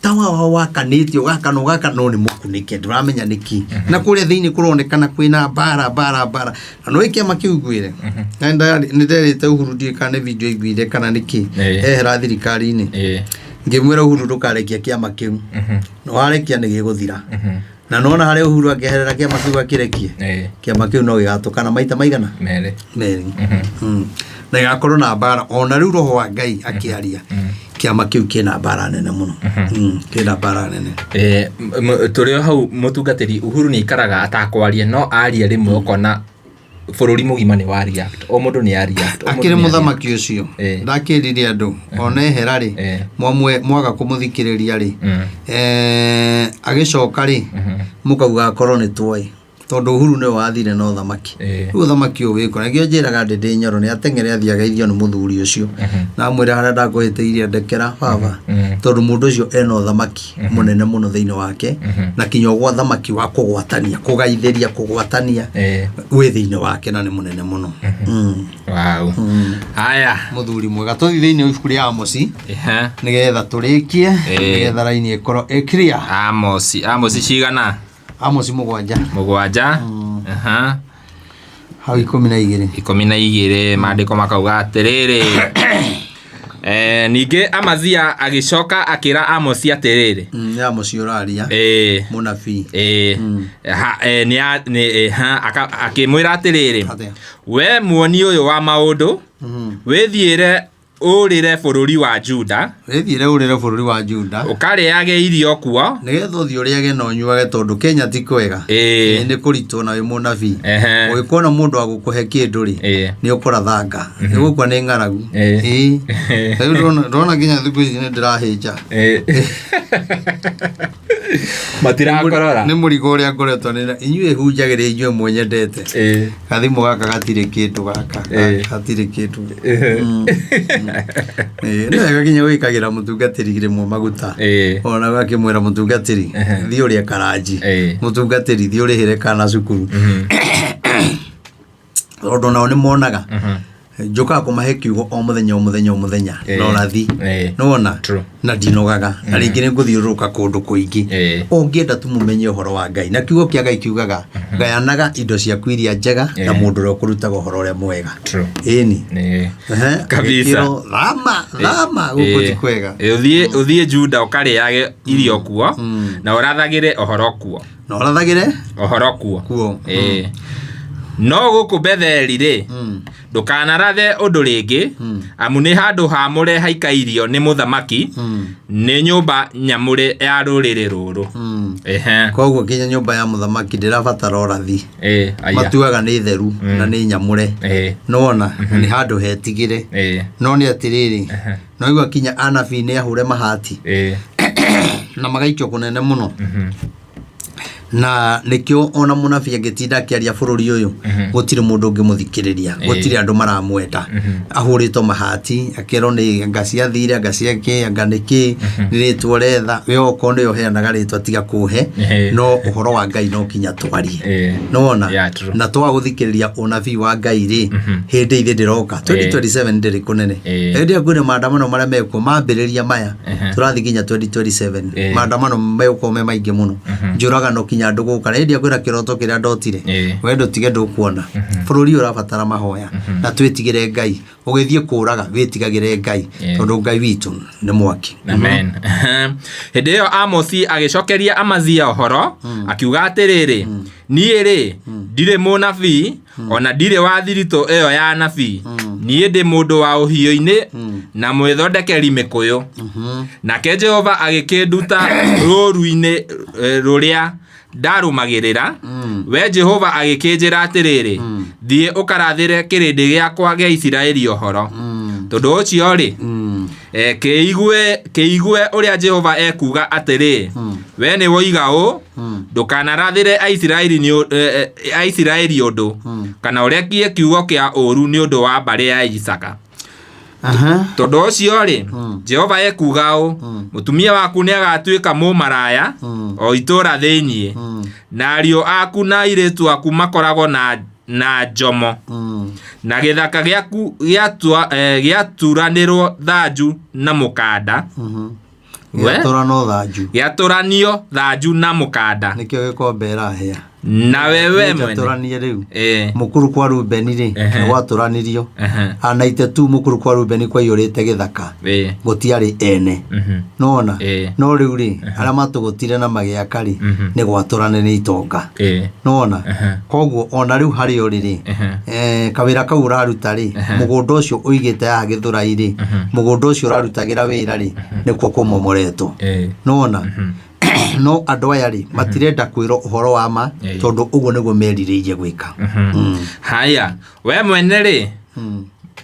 Tawa wao wakanĩtio gaka no nĩ mũkunĩke ndũramenya nĩkĩ. Na kũrĩa thĩinĩ kũronekana kwĩna bara. Na no kĩama kĩu ngwĩre nĩ nderĩte Uhuru ndiũĩ kana nĩ video iguire kana nĩkĩ ehera thirikari-inĩ. Ngĩmwĩra Uhuru ndũkarekia kĩama kĩu no warekia nĩ gĩgũthira. Na nona harĩa Uhuru angĩherera kĩama kĩu akĩrekie kĩama kĩu no gĩgatũkana maita maigana merĩ. Na gĩgakorwo na mbara. Ona rĩu roho wa Ngai akĩaria kĩama kĩu kĩna mbara nene mũno. Kĩna mbara nene. Tũrĩ o hau mũtungatĩri Uhuru nĩ ikaraga atakwaria no aria rĩmwe ũkona bũrũri mũgima nĩ wa react. O mũndũ nĩ react. Akĩrĩ mũthamaki ũcio ndakĩrire andũ ona ehera rĩ mwaga kũmũthikĩrĩria rĩ agĩcoka rĩ mũkauga akorwo nĩ tuoĩ tondu Uhuru ne wathire no thamaki u thamaki u wiko na njiraga ndindi Nyoro ni atengere athiaga ithio ni muthuri ucio na mwira hara ndakuhiteirie ndekera baba tondu mundu ucio eno thamaki munene muno thiini wake na kinyo gwa thamaki wa kugwatania kugaithiria kugwatania wi thiini wake na ni munene muno wow haya muthuri mwega tuthi thiini wa ibuku ria Amosi nigetha turikie nigetha raini ikoro clear Amosi cigana Amosi mugwanja hau 12 maandiko makauga atiriri ninge Amazia agicoka akira Amosi atiriri Amosi uraria munabii akimwira atiriri we muoni uyu wa maundu withiire urire bururi wa Juda ukariage irio kuo nigetha uthi uriage no nyuage tondu Kenya ti kwega ni kuritwo na wi munabii ugikona mundu agukuhe kindu ri ni ukurathanga nigukwa ni ngaragu rona Kenya thiku ici ni ndirahinja matirakorora ni murigo uria ngoretwo ni inyue hunjagire inyue mwenyendete gathimu gaka gatire kindu gaka gatire kindu nega kinya wikagira mutungatiri rimwe maguta ona gakimwira mutungatiri thi uria karaji mutungatiri thi urihire kana cukuru tondu nao ni monaga njuka kumahe kiugo o muthenya no nathi nona na ndinogaga na ringi ni nguthiuruka kundu kuingi ungienda tu mumenye uhoro wa Ngai na kiugo kia Ngai kiugaga gayanaga indo cia kwiria njega na mundu ro kurutaga uhoro ria mwega ini kabisa lama gukuti kwega uthie Juda ukariage irio kuo na urathagire uhoro kuo no guku Betheli ri ndukanarathe undu ringi amu ni handu hamure haikairio ni muthamaki ni nyumba nyamure ya ruriri ruru koguo kinya nyumba ya muthamaki ndirabatara urathi matuaga ni theru na ni nyamure nona ni handu hetigire no ni atiriri no igwa kinya anabii ni ahure mahati na magaikio kunene muno na nikio ona munabii agitinda kiaria bururi uyu gutire mundu ungimuthikiriria gutire andu maramweta ahurito mahati akero ni ngacia thire ngacia ki nganiki ritwo retha we okonde yo heanaga ritwa tiga kuhe no uhoro wa Ngai no kinya twarie nona na twa guthikiriria unabii wa Ngai ri hindi ithe ndiroka 2027 ndiri kunene hindi akure maandamano maria meko mambiriria maya turathi kinya 2027 maandamano meko me maingi muno njuraga no kinya ndugu kana hindi akwira kiroto kiria ndotire wendo tige ndukuona bururi urabatara mahoya na twitigire Ngai ugithie kuraga witigagire Ngai tondu Ngai witu ni mwaki amen hindi yo Amosi agicokeria Amazia uhoro akiuga atiriri nie ri ndire munabii ona ndire wa thirito iyo ya nabii nie ndi mundu wa uhio-ini na mwithondekeri mikuyu nake Jehova agikinduta ruru-ini ruria ndarumagirira we Jehova agikinjira atiriri thie ukarathire kirindi giakwa gia Isiraeli uhoro tondu ucio ri kiigue uria Jehova ekuga atiri we ni woiga u ndukanarathire Aisiraeli undu kana urekie kiugo kia uru ni undu wa mbari ya Isaka tondu ucio ri Jehova ekuga u mutumia waku ni agatuika mumaraya o itura thiini na ariu aku na iritu aku makoragwo na njomo na githaka giaku giaturanirwo thanju na mukanda giaturanio thanju na mukanda nikio gikombera hea na wewe mwene turanie riu mukuru kwa Rubeni ri gwaturanirio anaite tu mukuru kwa Rubeni kwa yurite githaka gutiari ene nona no riu ri ara matugutire na magiaka ri ni gwaturane ni itonga nona koguo ona riu hari uriri kawira kau uraruta ri mugunda ucio uigite ya githura iri mugunda ucio urarutagira wira ri nikuo kumomoretwo nona no andu aya ri matirenda kwiro uhoro wa ma tondu uguo niguo meririire gwika haya we mwene ri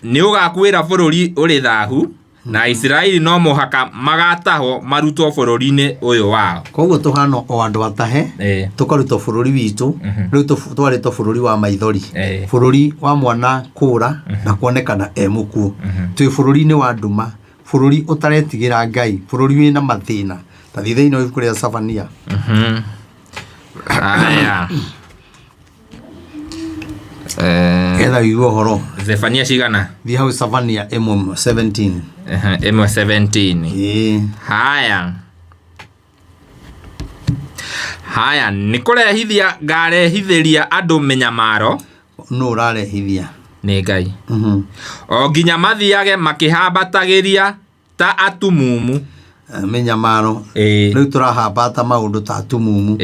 ni ugakwira bururi uri thahu na Israeli no muhaka magataho marutwo bururi-ini uyu wao. Koguo tuhana o andu atahe tukarutwo bururi witu riu twaritwo bururi wa maithori, bururi wa mwana kura na kuonekana emuku, twi bururi-ini wa nduma, bururi utaretigira Ngai, bururi wina mathina ta thithe-ini ibuku ria Savania. Aya Etha wigo horo Zefania cigana thi hau Savania 17 17. Haya ni kurehithia ngarehithiria andu menyamaro no urarehithia ni Ngai. O nginya mathiage makihambatagiria ta atumumu menyamaro riu turahambata maundu ta atumumu,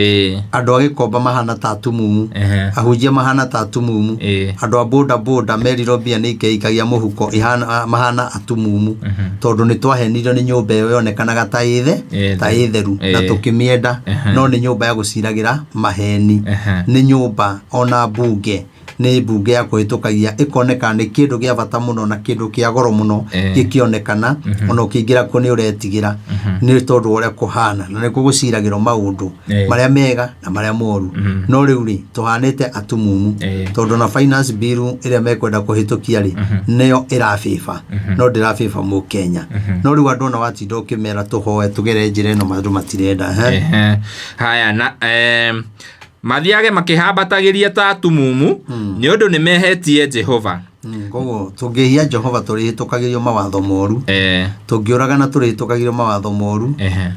andu agikomba mahana ta atumumu, ahunjia mahana ta atumumu, andu a boda boda merirobia ni ikeikagia muhuko ihana mahana atumumu, tondu ni twahenirio ni nyumba iyo yonekanaga ta itheru na tukimienda, no ni nyumba ya guciragira maheni, ni nyumba ona bunge ni bunge ya kuhitukagia ikoneka ni kindu gia bata muno na kindu kia goro muno gikionekana ona ukiingira ko ni uretigira ni tondu uria kuhana na ni kuguciragirwo maundu maria mega na maria moru, no riu ri tuhanite atumumu tondu na finance bill iria mekwenda kuhitukia ri neyo irafifa no ndirafifa mu Kenya, no riu andu na watinda ukimera tuhoe tugere njira ino mandu matirenda. Haya na mathiage makihambatagiria ta atumumu ni undu ni mehetie Jehova. Koguo tungihia Jehova turihitukagirio mawatho moru, tungiuragana turihitukagirio mawatho moru,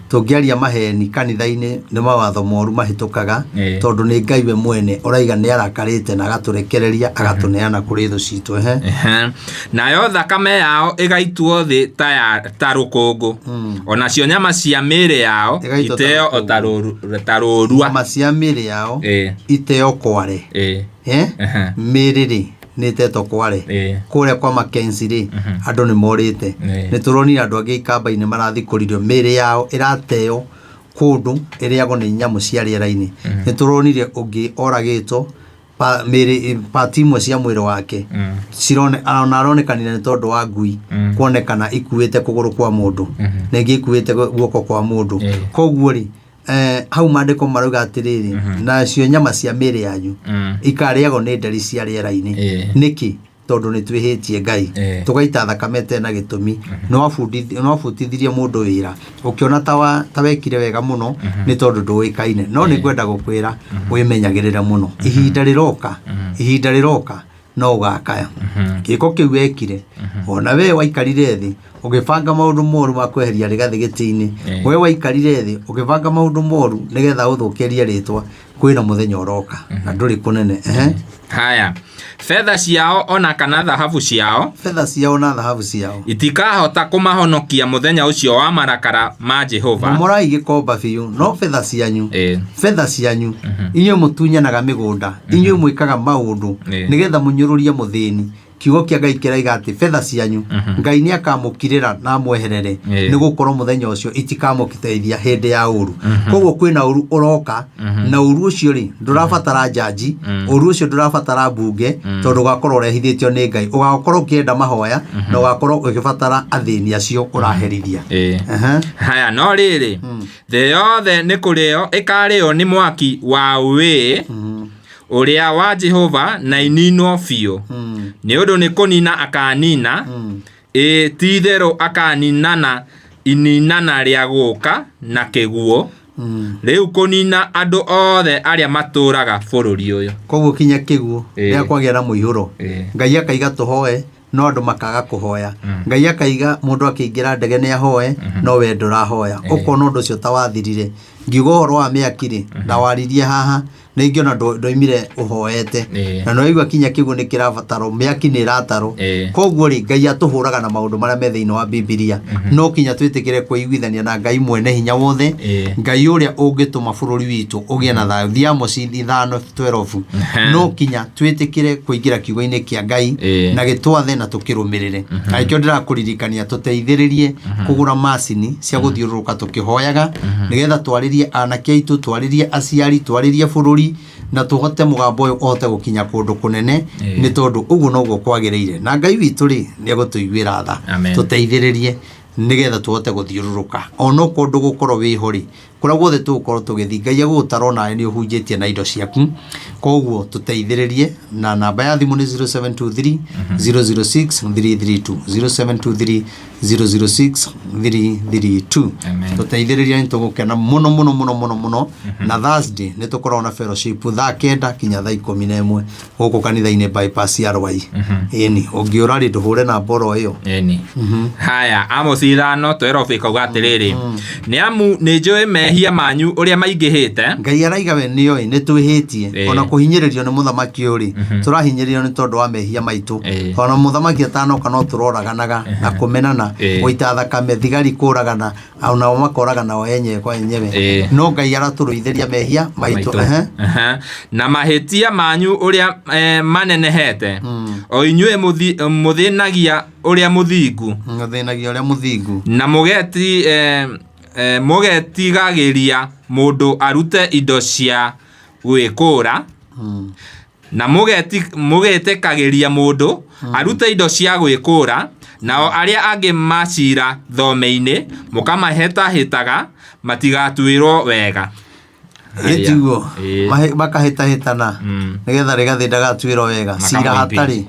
tungiaria maheni kanitha-ini ni mawatho moru mahitukaga, tondu ni Ngai we mwene uraiga ni arakarite na agaturekereria agatuneana kuri thu citu. Nayo thakame yao igaitwo thi ta rukungu, ona cio nyama cia mĩĩrĩ yao iteo o ta rũrua, nyama cia mĩĩrĩ yao iteo kware, mĩĩrĩ ri ni teto kware kuria kwa Makenzi ri andu ni morite, ni turoni andu angi ikamba-ini marathikuririo mĩĩrĩ yao irateo kundu iriago ni nyamu cia riera-ini, ni turonire ungi oragitwo mĩĩrĩ pati imwe cia mwĩrĩ wake cirone aronekanire ni tondu wa ngui kuonekana ikuite kuguru kwa mundu na ingi ikuite guoko kwa mundu. Koguo ri hau mandiko marauga atiriri na cio nyama cia mĩĩrĩ yanyu ikariago ni nderi cia riera-ini. Niki tondu ni twihitie Ngai tugaita thakame tena gitumi, no abutithirie mundu wira ukiona ta wekire wega muno ni tondu nduikaine, no ni kwenda gukwira wimenyagirira muno ihinda riroka no ugakaya giko kiu wekire. Ona we waikarire thi ugibanga maundu moru ma kweheria rigathi giti-ini, we waikarire thi ugibanga maundu moru nigetha uthukirie ritwa, kwina muthenya uroka na nduri kunene. Haya fedha ciao ona kana dhahabu ciao na dhahabu ciao itikahota kumahonokia muthenya ucio wa marakara ma Jehova. Murai gikomba biu no fedha cianyu inyo mutunyanaga migunda, inyo mwikaga maundu nigetha munyururie muthini. Kiugo kia Ngai kiraiga ati fedha cianyu Ngai ni akamukirira na mweherere ni gukorwo muthenya ucio itikamukiteithia hindi ya uru. Koguo kwina uru uroka na uru ucio ri ndurabatara jaji, uru ucio ndurabatara bunge tondu ugakorwo urehithitio ni Ngai, ugakorwo ukienda mahoya na ugakorwo ugibatara athini acio uraherithia. Haya no riri the yothe ni kurio ikario ni mwaki wa wi uria wa Jehova na ininwo biu ni undu ni kunina akanina tithero akaninana ininana ria guka na kiguo riu kunina andu othe aria maturaga bururi uyu. Koguo kinya kiguo ria kwagia na muihuro Ngai akaiga tuhoe no andu makaga kuhoya. Ngai akaiga mundu akiingira ndege ni ahoe no we ndurahoya. Ukona undu ucio tawathirire ngiuga horo wa miakiri ndawaririe haha na ingiona ndoimire uhoete na no igwa kinya kiguo ni kirabataro miaki ni rataro. Koguo ri Ngai atuhuraga na maundu maria me thiini wa Biblia, no kinya twitikire kuiguithania na Ngai mwene hinya wothe, Ngai uria ungituma bururi witu ugie na thayu. Thiamo ci 5:12 no kinya twitikire kuingira kiugo-ini kia Ngai na gitwathe na tukirumirire. Na ikyo ndirakuririkania tuteithiririe kugura macini cia guthiururuka tukihoyaga nigetha twaririe anake aitu, twaririe aciari, twaririe bururi na tuhote mugambo uyu uhote gukinya kundu kunene ni tondu uguo noguo kwagiriire na Ngai witu ri ni agutuiguira tha tuteithiririe nigetha tuhote guthiururuka ono kundu gukorwo wi hori kuria guothe tugukorwo tugithi Ngai agutarona ni uhunjitie na indo ciaku koguo tuteithiririe na namba ya thimu ni 0723 006 332 0723 006 332 tuteithiririe ni tugukena muno muno muno muno muno na Thursday ni tukorwo na fellowship thaa kenda kinya thaa 11 guku kanitha-ini bypass ya Rwai eni ungiurari nduhure na mboro iyo eni haya Amos ithano twerobe kauga atiriri ni amu ni njui mehia manyu uria maingihite Ngai araiga we ni oi ni twihitie ona kuhinyiririo ni muthamaki uri turahinyiririo ni tondu wa mehia maitu ona muthamaki atano kana turoraganaga na kumenana goita thakame thigari kuragana ona makoragana o enye kwa enyewe no Ngai araturuithiria mehia maitu na mahitia manyu uria manenehete o inyue muthinagia uria muthingu na mugeti mugetigagiria mundu arute indo cia gwikura na mugetekagiria mundu arute indo cia gwikura nao aria angi macira thome-ini mukamaheta hitaga matigatwirwo wega Etiguo makaheta hetana nigetha rigathi ndagatwirwo wega cira hatari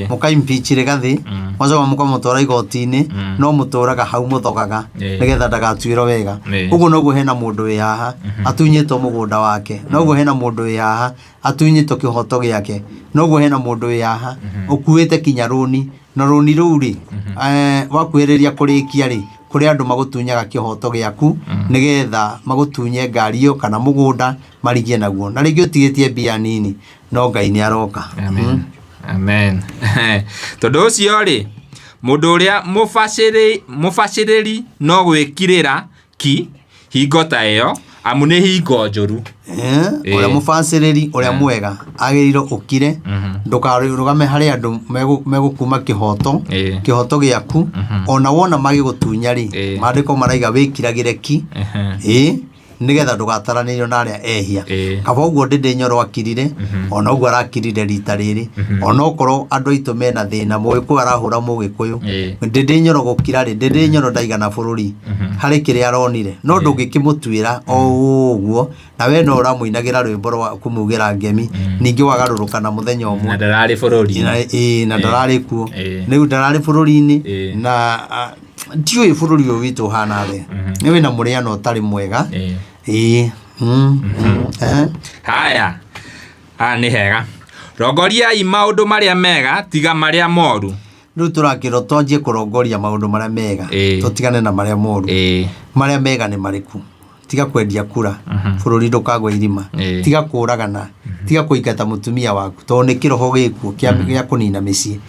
mukaimpeach rigathi macoka mukamutwara igoti-ini no muturaga hau muthogaga nigetha ndagatwirwo wega uguo noguo hena mundu wi haha atunyitwo mugunda wake noguo hena mundu wi haha atunyitwo kihoto giake noguo hena mundu wi haha ukuite kinya runi na runi ruu ri wakwiriria kurikia ri kuri andu magutunyaga kihoto giaku nigetha magutunye ngario kana mugunda marigie naguo na ringi utigitie mbia nini no Ngai ni aroka amen tondu ucio ri mundu uria mufaciriri no gwikirira ki hingo ta iyo amu ni hingo njuru uria mufaciriri uria mwega agirirwo ukire ndukarugame hari andu megukuma kihoto giaku ona wona magigutunya ri mandiko maraiga wikiragire ki nigetha ndugataranirio na aria ehia kaba uguo ndindi nyoro akirire ona uguo arakirire rita riri ona okorwo andu aitu mena thina mugiku arahura mugikuyu ndindi nyoro gukira ri ndindi nyoro ndaigana bururi hari kiri aronire no ndungikimutwira o uguo na we no uramuinagira rwimbo rwa kumugira ngemi ningi wagaruruka na muthenya umwe na ndarari bururi na ndarari kuo niu ndarari bururi-ini na ndiui bururi uyu witu hana the ni wina muriano utari mwega haya ni hega rongoriai maundu maria mega tiga maria moru riu turakirwo tonjie kurongoria maundu maria mega tutigane na maria moru maria mega ni mariku tiga kwendia kura bururi ndukagwe irima tiga kuragana tiga kuingata mutumia waku to ni kiroho gikuo kia kunina micii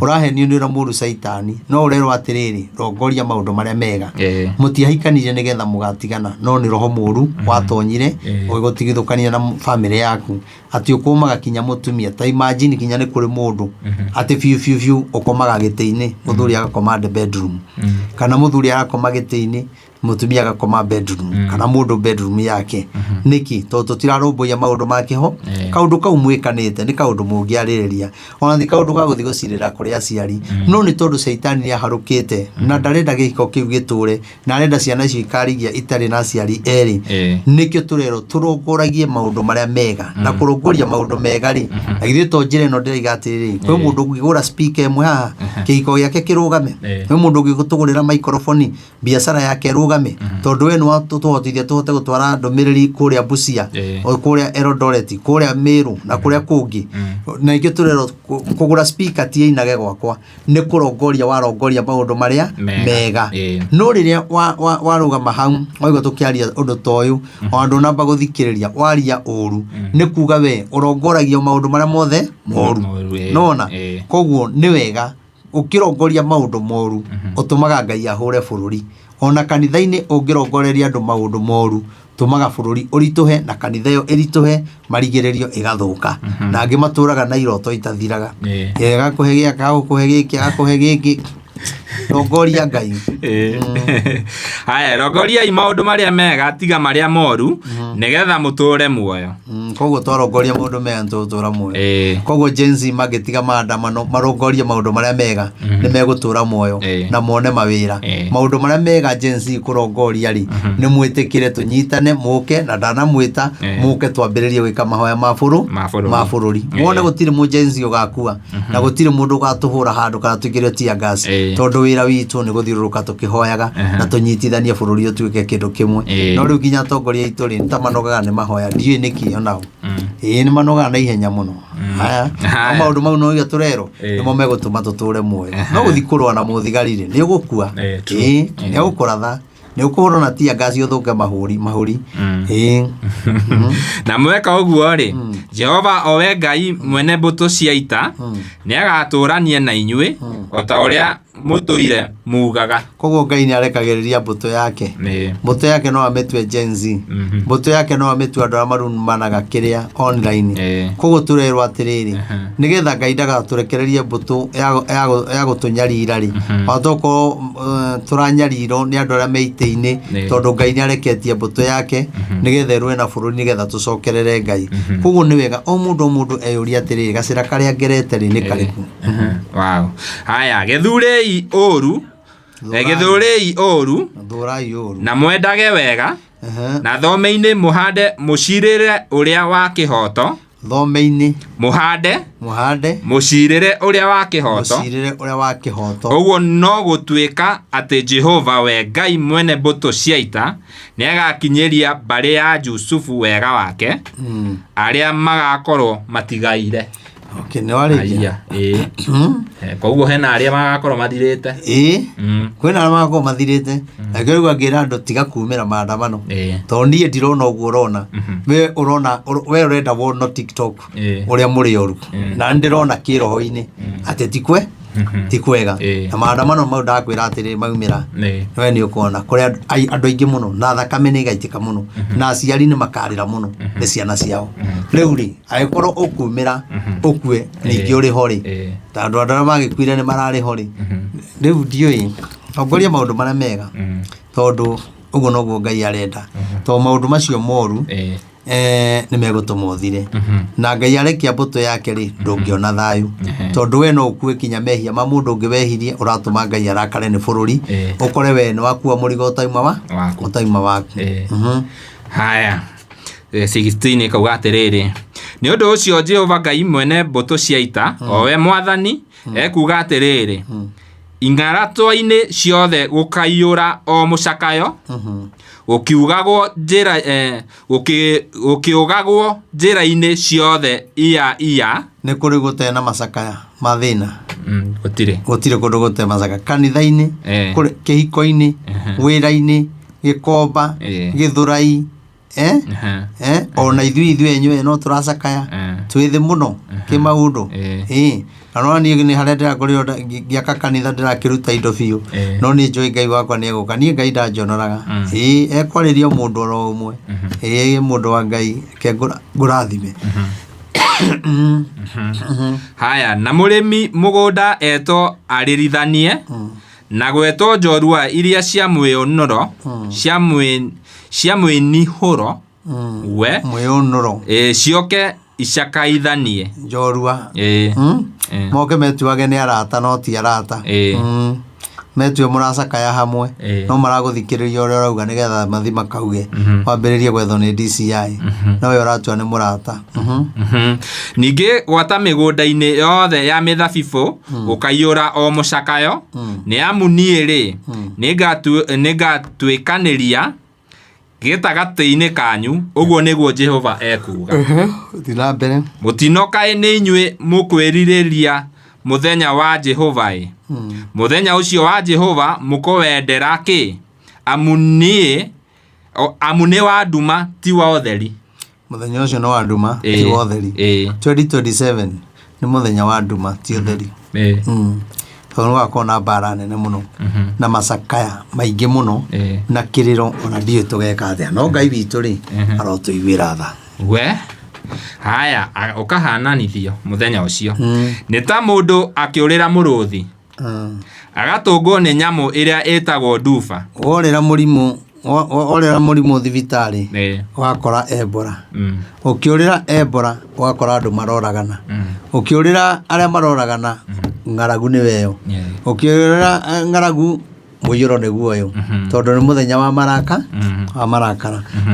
urahenio ni ramuru saitani no urerwo atiriri rongoria maundu maria mega mutiahikanire nigetha mugatigana no ni roho muru watonyire ugutigithukania na family yaku ati ukumaga kinya mutumia ta imagine kinya ni kuri mundu ati fiu ukomaga giti-ini muthuri agakoma bedroom kana muthuri arakoma giti-ini mutumia agakoma bedroom kana mundu bedroom yake niki to tutirarumbuya maundu makiho kaundu kau mwikanite ni kaundu mungiaririria ona ni kaundu ga guthi gucirira kuri aciari no ni tondu saitani ni aharukite na ndarenda giko kiu giture na arenda ciana icio ikarigia itari na aciari eri nikio turero turongoragie maundu maria mega na kurongoria maundu mega ri agithie to njire no ndirigatiriri kwi mundu ngigura speaker emwe haha kihiko giake kirugame kwi mundu ngigutugurira microphone biashara yake rugame tondu we no tutuhotithia tuhote gutwara ndumiriri kuria Busia o kuria Eldoret kuria Meru na kuria kungi na ingĩ turero kugura speaker ti inage gwakwa ni kurongoria warongoria maundu maria mega no riria warugama hau oigo tukiaria undu toyu andu namba guthikiriria waria uru ni kuga we urongoragia maundu maria mothe moru nona koguo ni wega ukirongoria maundu moru utumaga Ngai ahure bururi ona kanitha-ini ungirongoreria andu maundu moru tumaga bururi urituhe na kanitha yo irituhe marigiririo igathuka na angi maturaga na iroto itathiraga agakuhe giki rongoria Ngai. Haya, rongoria maundu maria mega tiga maria moru nigetha muture muoyo. Koguo twarongoria maundu mega tutura muoyo. Koguo Gen Z magitiga maandamano marongoria maundu maria mega ni megutura muoyo na mone mawira. Maundu maria mega Gen Z kurongoria ri ni mwitikire tunyitane muke na ndana mwita muke twambiririe gwika mahoya ma bururi. Wone gutire mu Gen Z ugakua na gutire mundu ugatuhura handu kana tukire tia gas tondu wira witu ni guthiururuka tukihoyaga na tunyitithanie bururi utuike kindu kimwe. No riu ginya tongoria itu ri ntamanogaga ni mahoya ndiye niki onao ni manogaga na ihenya muno. Haya maundu mau no gyo turero nimo megutuma tuture muoyo. No guthikurwa na muthigari ri ni ugukua ni ugukuratha ni ukuhoro na tia gas uthuke mahuri na mweka uguo ri Jehova owe Ngai mwene mbutu cia ita ni agaturanie na inyui ota uria mutuire mugaga. Koguo Ngai ni arekagiriria mbutu yake no ametwe Gen Z mbutu yake no ametwe andu marumanaga kiria online. Koguo turerwa atiriri nigetha Ngai ndagaturekererie mbutu ya gutunyarira ri otoko turanyarirwo ni andu aria meite-ini tondu Ngai ni areketie mbutu yake nigetha rwe na bururi nigetha tucokerere Ngai. Koguo ni wega o mundu eyuria atiriri gacira karia ngerete ri ni kariku. Wow. Haya githurei oru na mwendage wega na thome-ini muhande mucirire uria wa kihoto. Thome-ini muhande mucirire uria wa kihoto. Uguo no gutuika ati Jehova we Ngai mwene mbutu cia ita ni agakinyiria mbari ya Jusufu wega wake aria magakorwo matigaire. Okay, ni warikia. Koguo hena aria magakorwo mathirite. Kwina aria magakorwo mathirite. Akirigo agira andu tiga kumira maandamano. Tondi ndirona uguo urona. We urenda wono TikTok uria muri oru. Na ndirona kiroho-ini ati tikwega. Na maandamano mau ndakwira atiri maumira. We ni ukona kuria andu aingi muno na thakame ni gaitika muno na aciari ni makarira muno ni ciana ciao. Riu ri agikorwo ukumira ukue ningi uri hori tondu andu aria magikuire ni marari hori. Riu ndiui ongoria maundu maria mega tondu uguo noguo Ngai arenda to maundu macio moru ni megutuma uthire na Ngai arekia mbutu yake ri ndungiona thayu tondu we no ukue kinya mehia ma mundu ungi wehirie uratuma Ngai arakare ni bururi ukore we ni wakua murigo utaima waku. Haya 16 kauga atiriri ni undu ucio Jehova Ngai mwene mbutu cia ita owe mwathani ekuga atiriri ingaratwa-ini ciothe gukaiyura o mucakayo ukiugagwo njira-ini ciothe iya ni kuri gutena macakaya mathina gutire kundu gute macaka kanitha-ini kihiko-ini wira-ini gikomba githurai ona ithui enywe no turacakaya twithi muno kimaundu kana ni harendera kurio giaka kanitha ndirakiruta indo biu no ni njoi Ngai wakwa ni eguka ni Ngai ndanjonoraga ekwariria mundu oro umwe mundu wa Ngai ke ngurathime. Haya na murimi mugunda eto aririthanie na gwetwo njorua iria cia mwionoro cia mwinihuro we mwionoro cioke icakaithanie njorua moke metuage ni arata no ti arata metue muracakaya hamwe no maraguthikiriria uria urauga nigetha mathi makauge wambiririe gwetho ni DCI no we uratua ni murata. Ningi gwata migunda-ini yothe ya mithabibu gukaiyura o mucakayo ni amu nie ri ningatuikaniria gitagati-ini kanyu uguo niguo Jehova ekuga. Thina mbere mutinokae ni inyui mukwiririria muthenya wa Jehova muthenya ucio wa Jehova mukowendera ki amuni wa nduma ti wa utheri. Muthenya ucio no wa nduma ti wa utheri. 2027 ni muthenya wa nduma ti utheri. Tondu wakona bara nene muno na macakaya maingi muno na kiriro ona ndiye tugeka atia no Ngai witu ri arotuiguira tha we. Haya ukahananithio muthenya ucio ni ta mundu akiurira muruthi agatungwo nĩ nyamũ ĩrĩa ĩtagwo nduba. Orera mũrimũ thibitari wakora Ebola. Ũkĩũrĩra Ebola wakora andũ maroragana. Ũkĩũrĩra arĩa maroragana ng'aragu nĩ weyo. Ũkĩũrĩra ng'aragu mũiyũro nĩguo yo, tondũ nĩ mũthenya wa marakara.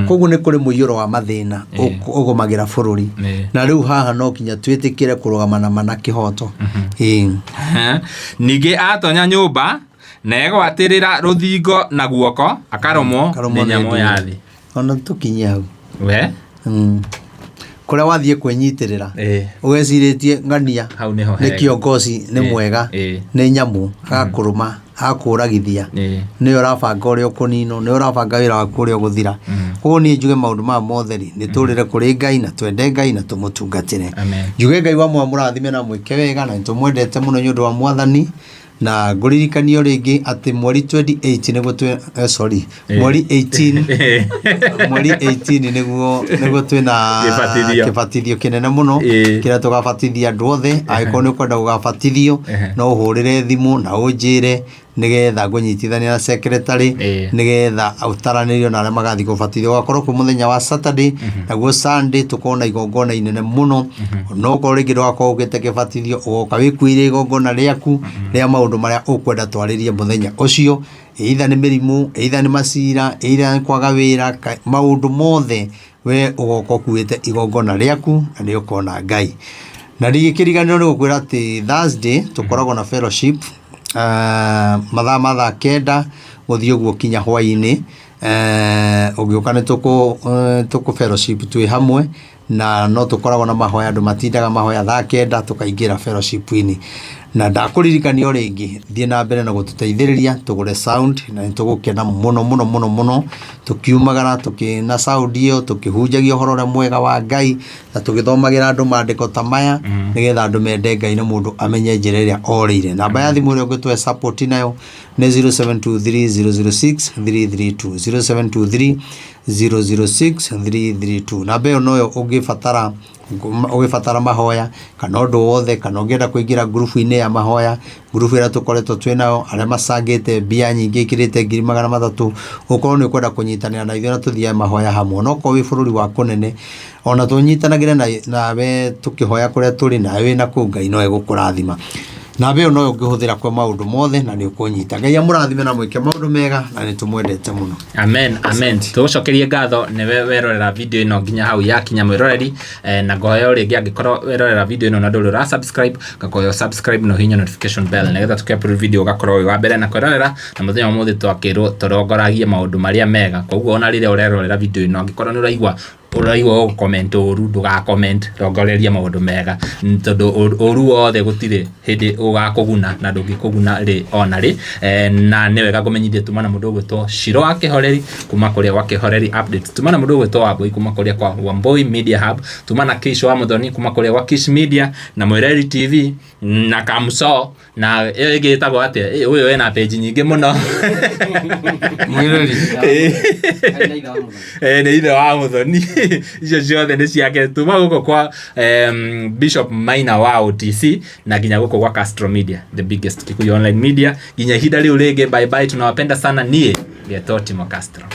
Koguo nĩ kũrĩ mũiyũro wa mathĩna ũgũmagĩra bũrũri, na rĩu haha no kinya twĩtĩkĩre kũrũgamana na kĩhoto. Ningĩ atonya nyũmba na egwatĩrĩra rũthingo na guoko akarũmwo nĩ nyamũ ya thĩ. Ona tũkinye hau we kũrĩa wathiĩ kwĩnyitĩrĩra ũgecirĩtie ng'ania nĩ kĩongoci nĩ mwega nĩ nyamũ agakũrũma akũragithia nĩ ũrabanga ũrĩa ũkũninwo, nĩ ũrabanga wĩra waku ũrĩa ũgũthira. Koguo niĩ njuge maũndũ maya mothe nĩ tũrĩre kũrĩ Ngai na twende Ngai na tũmũtungatĩre. Njuge Ngai wa mũrathime na mwĩke wega na nĩtũmwendete mũno nĩ ũndũ wa Mwathani. Na ngũririkanio rĩngĩ atĩ mweri 28 nĩguo mweri 18 nĩguo twĩna kĩbatithio kĩnene mũno kĩrĩa tũgabatithia andũ othe. Angĩkorwo nĩ ũkwenda gũgabatithio no ũhũrĩre thimũ na ũnjĩre nĩgetha ngũnyitithania na secretary nĩgetha ũtaranĩrio na arĩa magathiĩ gũbatithio. Gũgakorwo kwĩ mũthenya wa Saturday naguo Sunday tũkorwo na igongona inene mũno. No ũkorwo rĩngĩ ndũgakorwo ũgĩte kĩbatithio ũgoka wĩkuĩire igongona rĩaku rĩa maũndũ marĩa ũkwenda twarĩrie mũthenya ũcio, either nĩ mĩrimũ, either nĩ macira, either nĩ kwaga wĩra, maũndũ mothe we ũgoka ũkuĩte igongona rĩaku na nĩ ũkona Ngai. Na rĩngĩ kĩriganĩro nĩ gũkwĩra atĩ Thursday tũkoragwo na fellowship mathaa 9 gũthiĩ ũguo kinya hwaĩ-inĩ. Ũgĩũka nĩ tũkũ fellowship twĩ hamwe na no tũkoragwo na mahoya, andũ matindaga mahoya 9 tũkaingĩra fellowship-inĩ. Na ndakũririkanio rĩngĩ thiĩ na mbere na gũtũteithĩrĩria tũgũre sound na nĩtũgũkena mũno tũkiumagara tũkĩna sound ĩyo tũkĩhunjagia ũhoro ũrĩa mwega wa Ngai na tũgĩthomagĩra andũ maandĩko ta maya nĩgetha andũ mende Ngai na mũndũ amenye njĩra ĩrĩa orĩire. Namba ya thimũ ĩrĩa ũngĩtũhe support nayo nĩ 0723006332 0723006332. Namba ĩyo noyo ũgĩbatara mahoya kana ũndũ wothe, kana ũngĩenda kũingĩra ngurubu-inĩ ya mahoya, ngurubu ĩrĩa tũkoretwo twĩ nayo arĩa macangĩte mbia nyingĩ ikĩrĩte 300,000 ũkorwo nĩ ũkwenda kũnyitanĩra na ithuĩ na tũthiae mahoya hamwe. No korwo wĩ bũrũri wa kũnene ona tũnyitanagĩre nawe tũkĩhoya kũrĩa tũrĩ, nawe wĩna kũu Ngai no egũkũrathima. Namba ĩyo no ũngĩhũthĩra kwa maũndũ mothe na nĩ ũkũnyita. Ngai amũrathime na mwĩke maũndũ mega na nĩ tũmwendete mũno. Amen. Tũgũcokerie ngatho nĩwe werorera video ĩno nginya hau yakinya mwĩroreri, na ngũhoya rĩngĩ angĩkorwo werorera video ĩno na ndũrĩ ũra subscribe ngakũhoya subscribe na hihinya notification bell nĩgetha tũkĩ-upload video ũgakorwo wĩ wa mbere na kwĩrorera, na mũthenya wa ũmũthĩ twakĩrwo tũrongoragie maũndũ marĩa mega. Koguo ona rĩrĩa ũrerorera video ĩno angĩkorwo nĩ ũraigua comment ũru ndũga-comment, rongoreria maũndũ mega, tondũ ũru wothe gũtirĩ hĩndĩ ũgakũguna na ndũngĩkũguna rĩ ona rĩ. Na nĩ wega kũmenyithia tuma na mũndũ ũgwĩtwo Shiro wa Kĩhoreri kuma kũrĩa gwa Kĩhoreri updates, tuma na mũndũ ũgwĩtwo Wambui kuma kũrĩa kwa Wambui Media Hub, tuma na Kish wa Muthoni kuma kũrĩa gwa Kish Media na Mwireri TV na Kamso na ĩyo ĩngĩ ĩtagwo atĩa ũyũ wĩna page nyingĩ mũno Mwireri nĩ ithe wa Muthoni. Icio ciothe nĩ ciake tuma gũkũ kwa Bishop Maina wa OTC na nginya gũkũ gwa Castro Media, the biggest Kikuyu online media. Nginya ihinda rĩu rĩngĩ, bye bye, tunawapenda sana. Niĩ Getho Timo Castro.